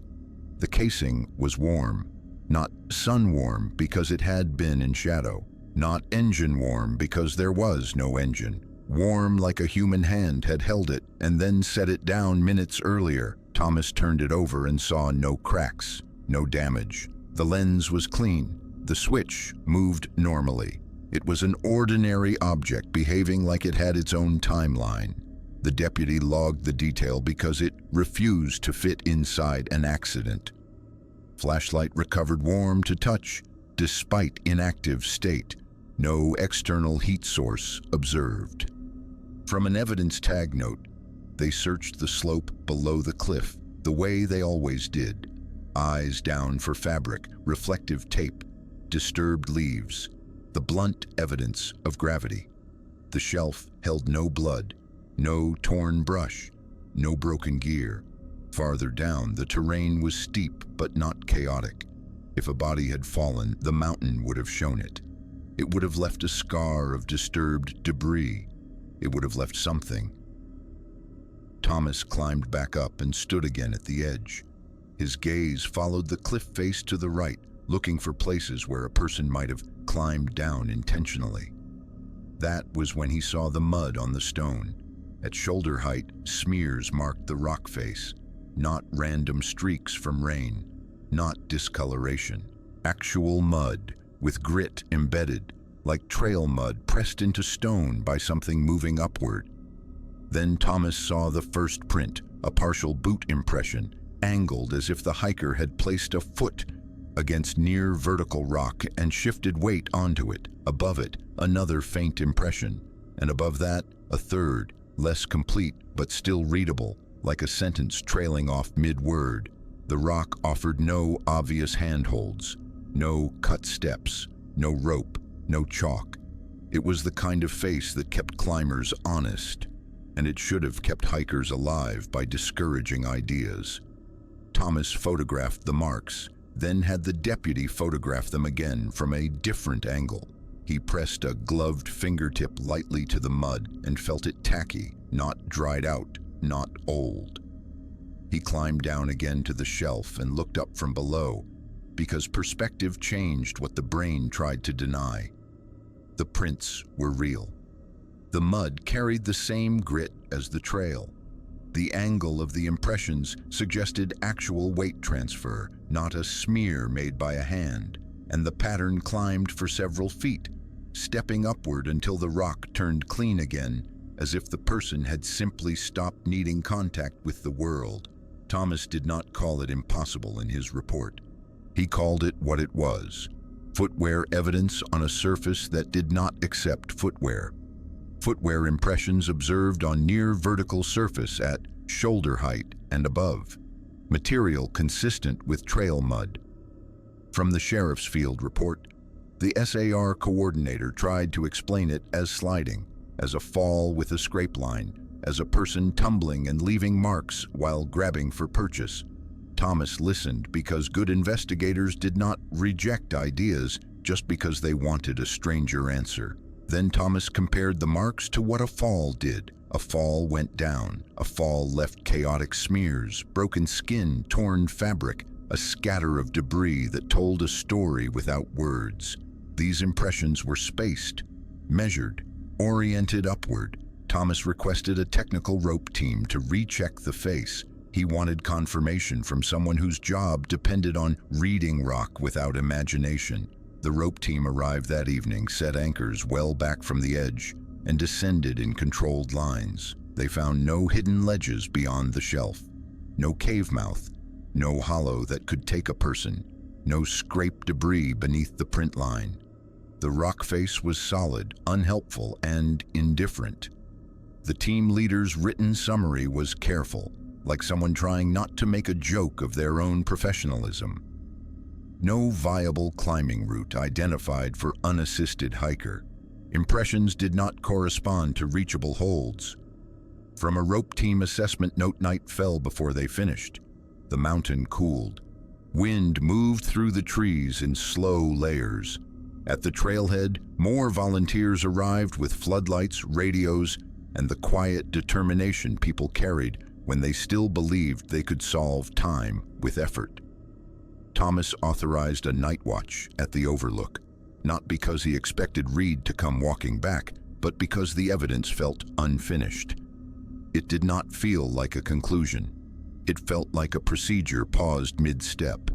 The casing was warm, not sun warm because it had been in shadow, not engine warm because there was no engine. Warm like a human hand had held it and then set it down minutes earlier. Thomas turned it over and saw no cracks, no damage. The lens was clean. The switch moved normally. It was an ordinary object behaving like it had its own timeline. The deputy logged the detail because it refused to fit inside an accident. Flashlight recovered warm to touch, despite inactive state. No external heat source observed. From an evidence tag note, they searched the slope below the cliff the way they always did. Eyes down for fabric, reflective tape, disturbed leaves, the blunt evidence of gravity. The shelf held no blood, No torn brush, no broken gear. Farther down, the terrain was steep but not chaotic. If a body had fallen, the mountain would have shown it. It would have left a scar of disturbed debris. It would have left something. Thomas climbed back up and stood again at the edge. His gaze followed the cliff face to the right, looking for places where a person might have climbed down intentionally. That was when he saw the mud on the stone. At shoulder height, smears marked the rock face, not random streaks from rain, not discoloration. Actual mud, with grit embedded, like trail mud pressed into stone by something moving upward. Then Thomas saw the first print, a partial boot impression, angled as if the hiker had placed a foot against near vertical rock and shifted weight onto it. Above it, another faint impression, and above that, a third, less complete but still readable, like a sentence trailing off mid-word. The rock offered no obvious handholds, no cut steps, no rope, no chalk. It was the kind of face that kept climbers honest, and it should have kept hikers alive by discouraging ideas. Thomas photographed the marks, then had the deputy photograph them again from a different angle. He pressed a gloved fingertip lightly to the mud and felt it tacky, not dried out, not old. He climbed down again to the shelf and looked up from below, because perspective changed what the brain tried to deny. The prints were real. The mud carried the same grit as the trail. The angle of the impressions suggested actual weight transfer, not a smear made by a hand, and the pattern climbed for several feet, stepping upward until the rock turned clean again, as if the person had simply stopped needing contact with the world. Thomas did not call it impossible in his report. He called it what it was: footwear evidence on a surface that did not accept footwear. Footwear impressions observed on near vertical surface at shoulder height and above. Material consistent with trail mud. From the sheriff's field report, the SAR coordinator tried to explain it as sliding, as a fall with a scrape line, as a person tumbling and leaving marks while grabbing for purchase. Thomas listened because good investigators did not reject ideas just because they wanted a stranger answer. Then Thomas compared the marks to what a fall did. A fall went down. A fall left chaotic smears, broken skin, torn fabric, a scatter of debris that told a story without words. These impressions were spaced, measured, oriented upward. Thomas requested a technical rope team to recheck the face. He wanted confirmation from someone whose job depended on reading rock without imagination. The rope team arrived that evening, set anchors well back from the edge, and descended in controlled lines. They found no hidden ledges beyond the shelf, no cave mouth, no hollow that could take a person, no scraped debris beneath the print line. The rock face was solid, unhelpful, and indifferent. The team leader's written summary was careful, like someone trying not to make a joke of their own professionalism. No viable climbing route identified for unassisted hiker. Impressions did not correspond to reachable holds. From a rope team assessment note, night fell before they finished. The mountain cooled. Wind moved through the trees in slow layers. At the trailhead, more volunteers arrived with floodlights, radios, and the quiet determination people carried when they still believed they could solve time with effort. Thomas authorized a night watch at the overlook, not because he expected Reed to come walking back, but because the evidence felt unfinished. It did not feel like a conclusion. It felt like a procedure paused mid-step.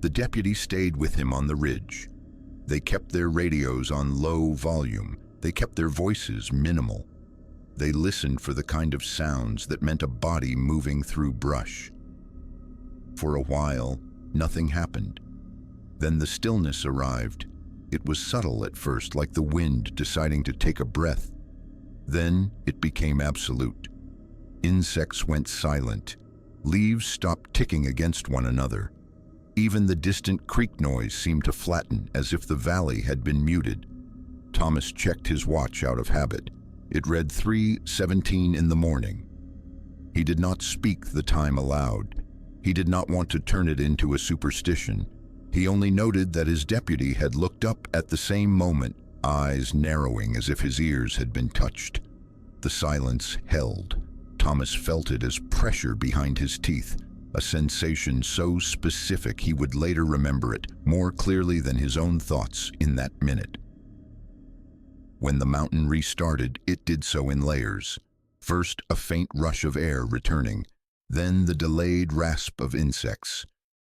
The deputy stayed with him on the ridge. They kept their radios on low volume. They kept their voices minimal. They listened for the kind of sounds that meant a body moving through brush. For a while, nothing happened. Then the stillness arrived. It was subtle at first, like the wind deciding to take a breath. Then it became absolute. Insects went silent. Leaves stopped ticking against one another. Even the distant creek noise seemed to flatten, as if the valley had been muted. Thomas checked his watch out of habit. It read 3:17 in the morning. He did not speak the time aloud. He did not want to turn it into a superstition. He only noted that his deputy had looked up at the same moment, eyes narrowing as if his ears had been touched. The silence held. Thomas felt it as pressure behind his teeth, a sensation so specific he would later remember it more clearly than his own thoughts in that minute. When the mountain restarted, it did so in layers. First, a faint rush of air returning, then the delayed rasp of insects,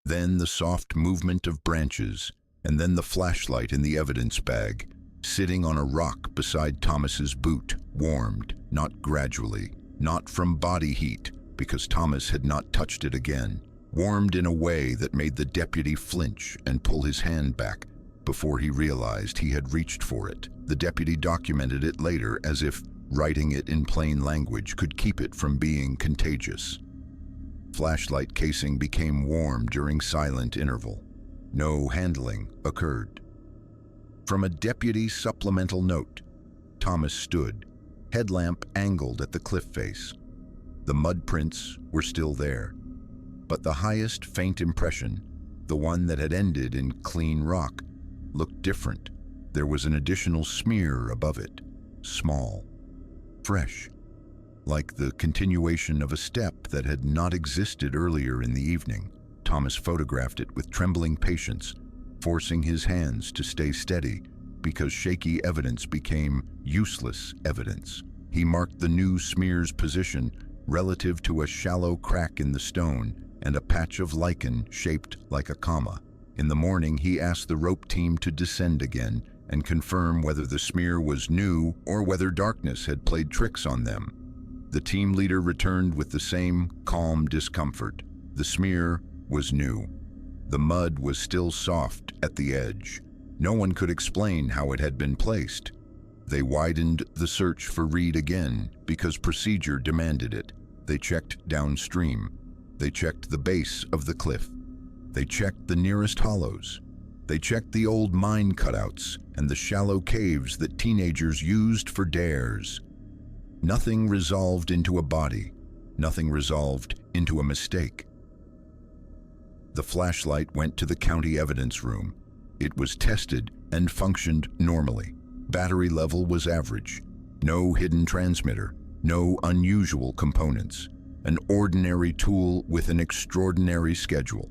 then the soft movement of branches, and then the flashlight in the evidence bag, sitting on a rock beside Thomas's boot, warmed, not gradually, not from body heat, because Thomas had not touched it again, warmed in a way that made the deputy flinch and pull his hand back before he realized he had reached for it. The deputy documented it later as if writing it in plain language could keep it from being contagious. Flashlight casing became warm during silent interval. No handling occurred. From a deputy supplemental note, Thomas stood, headlamp angled at the cliff face. The mud prints were still there, but the highest faint impression, the one that had ended in clean rock, looked different. There was an additional smear above it, small, fresh, like the continuation of a step that had not existed earlier in the evening. Thomas photographed it with trembling patience, forcing his hands to stay steady because shaky evidence became useless evidence. He marked the new smear's position relative to a shallow crack in the stone and a patch of lichen shaped like a comma. In the morning, he asked the rope team to descend again and confirm whether the smear was new or whether darkness had played tricks on them. The team leader returned with the same calm discomfort. The smear was new. The mud was still soft at the edge. No one could explain how it had been placed. They widened the search for Reed again because procedure demanded it. They checked downstream. They checked the base of the cliff. They checked the nearest hollows. They checked the old mine cutouts and the shallow caves that teenagers used for dares. Nothing resolved into a body. Nothing resolved into a mistake. The flashlight went to the county evidence room. It was tested and functioned normally. Battery level was average. No hidden transmitter. No unusual components. An ordinary tool with an extraordinary schedule.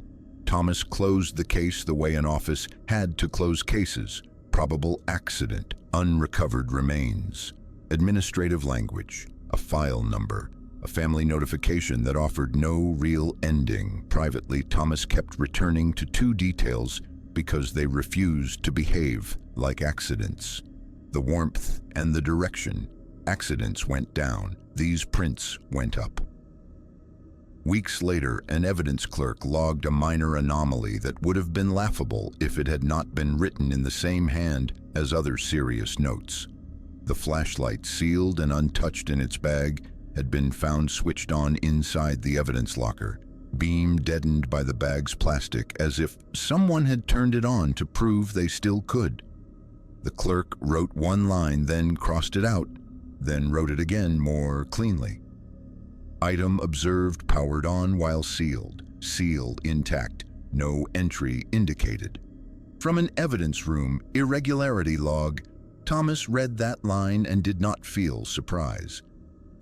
Thomas closed the case the way an office had to close cases. Probable accident. Unrecovered remains. Administrative language. A file number. A family notification that offered no real ending. Privately, Thomas kept returning to two details because they refused to behave like accidents. The warmth and the direction. Accidents went down. These prints went up. Weeks later, an evidence clerk logged a minor anomaly that would have been laughable if it had not been written in the same hand as other serious notes. The flashlight, sealed and untouched in its bag, had been found switched on inside the evidence locker, beam deadened by the bag's plastic as if someone had turned it on to prove they still could. The clerk wrote one line, then crossed it out, then wrote it again more cleanly. Item observed powered on while sealed. Seal intact. No entry indicated. From an evidence room irregularity log, Thomas read that line and did not feel surprise.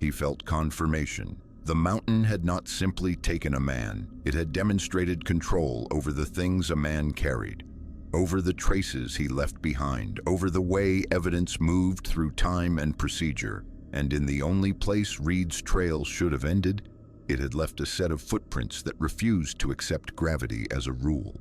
He felt confirmation. The mountain had not simply taken a man. It had demonstrated control over the things a man carried, over the traces he left behind, over the way evidence moved through time and procedure. And in the only place Reed's trail should have ended, it had left a set of footprints that refused to accept gravity as a rule.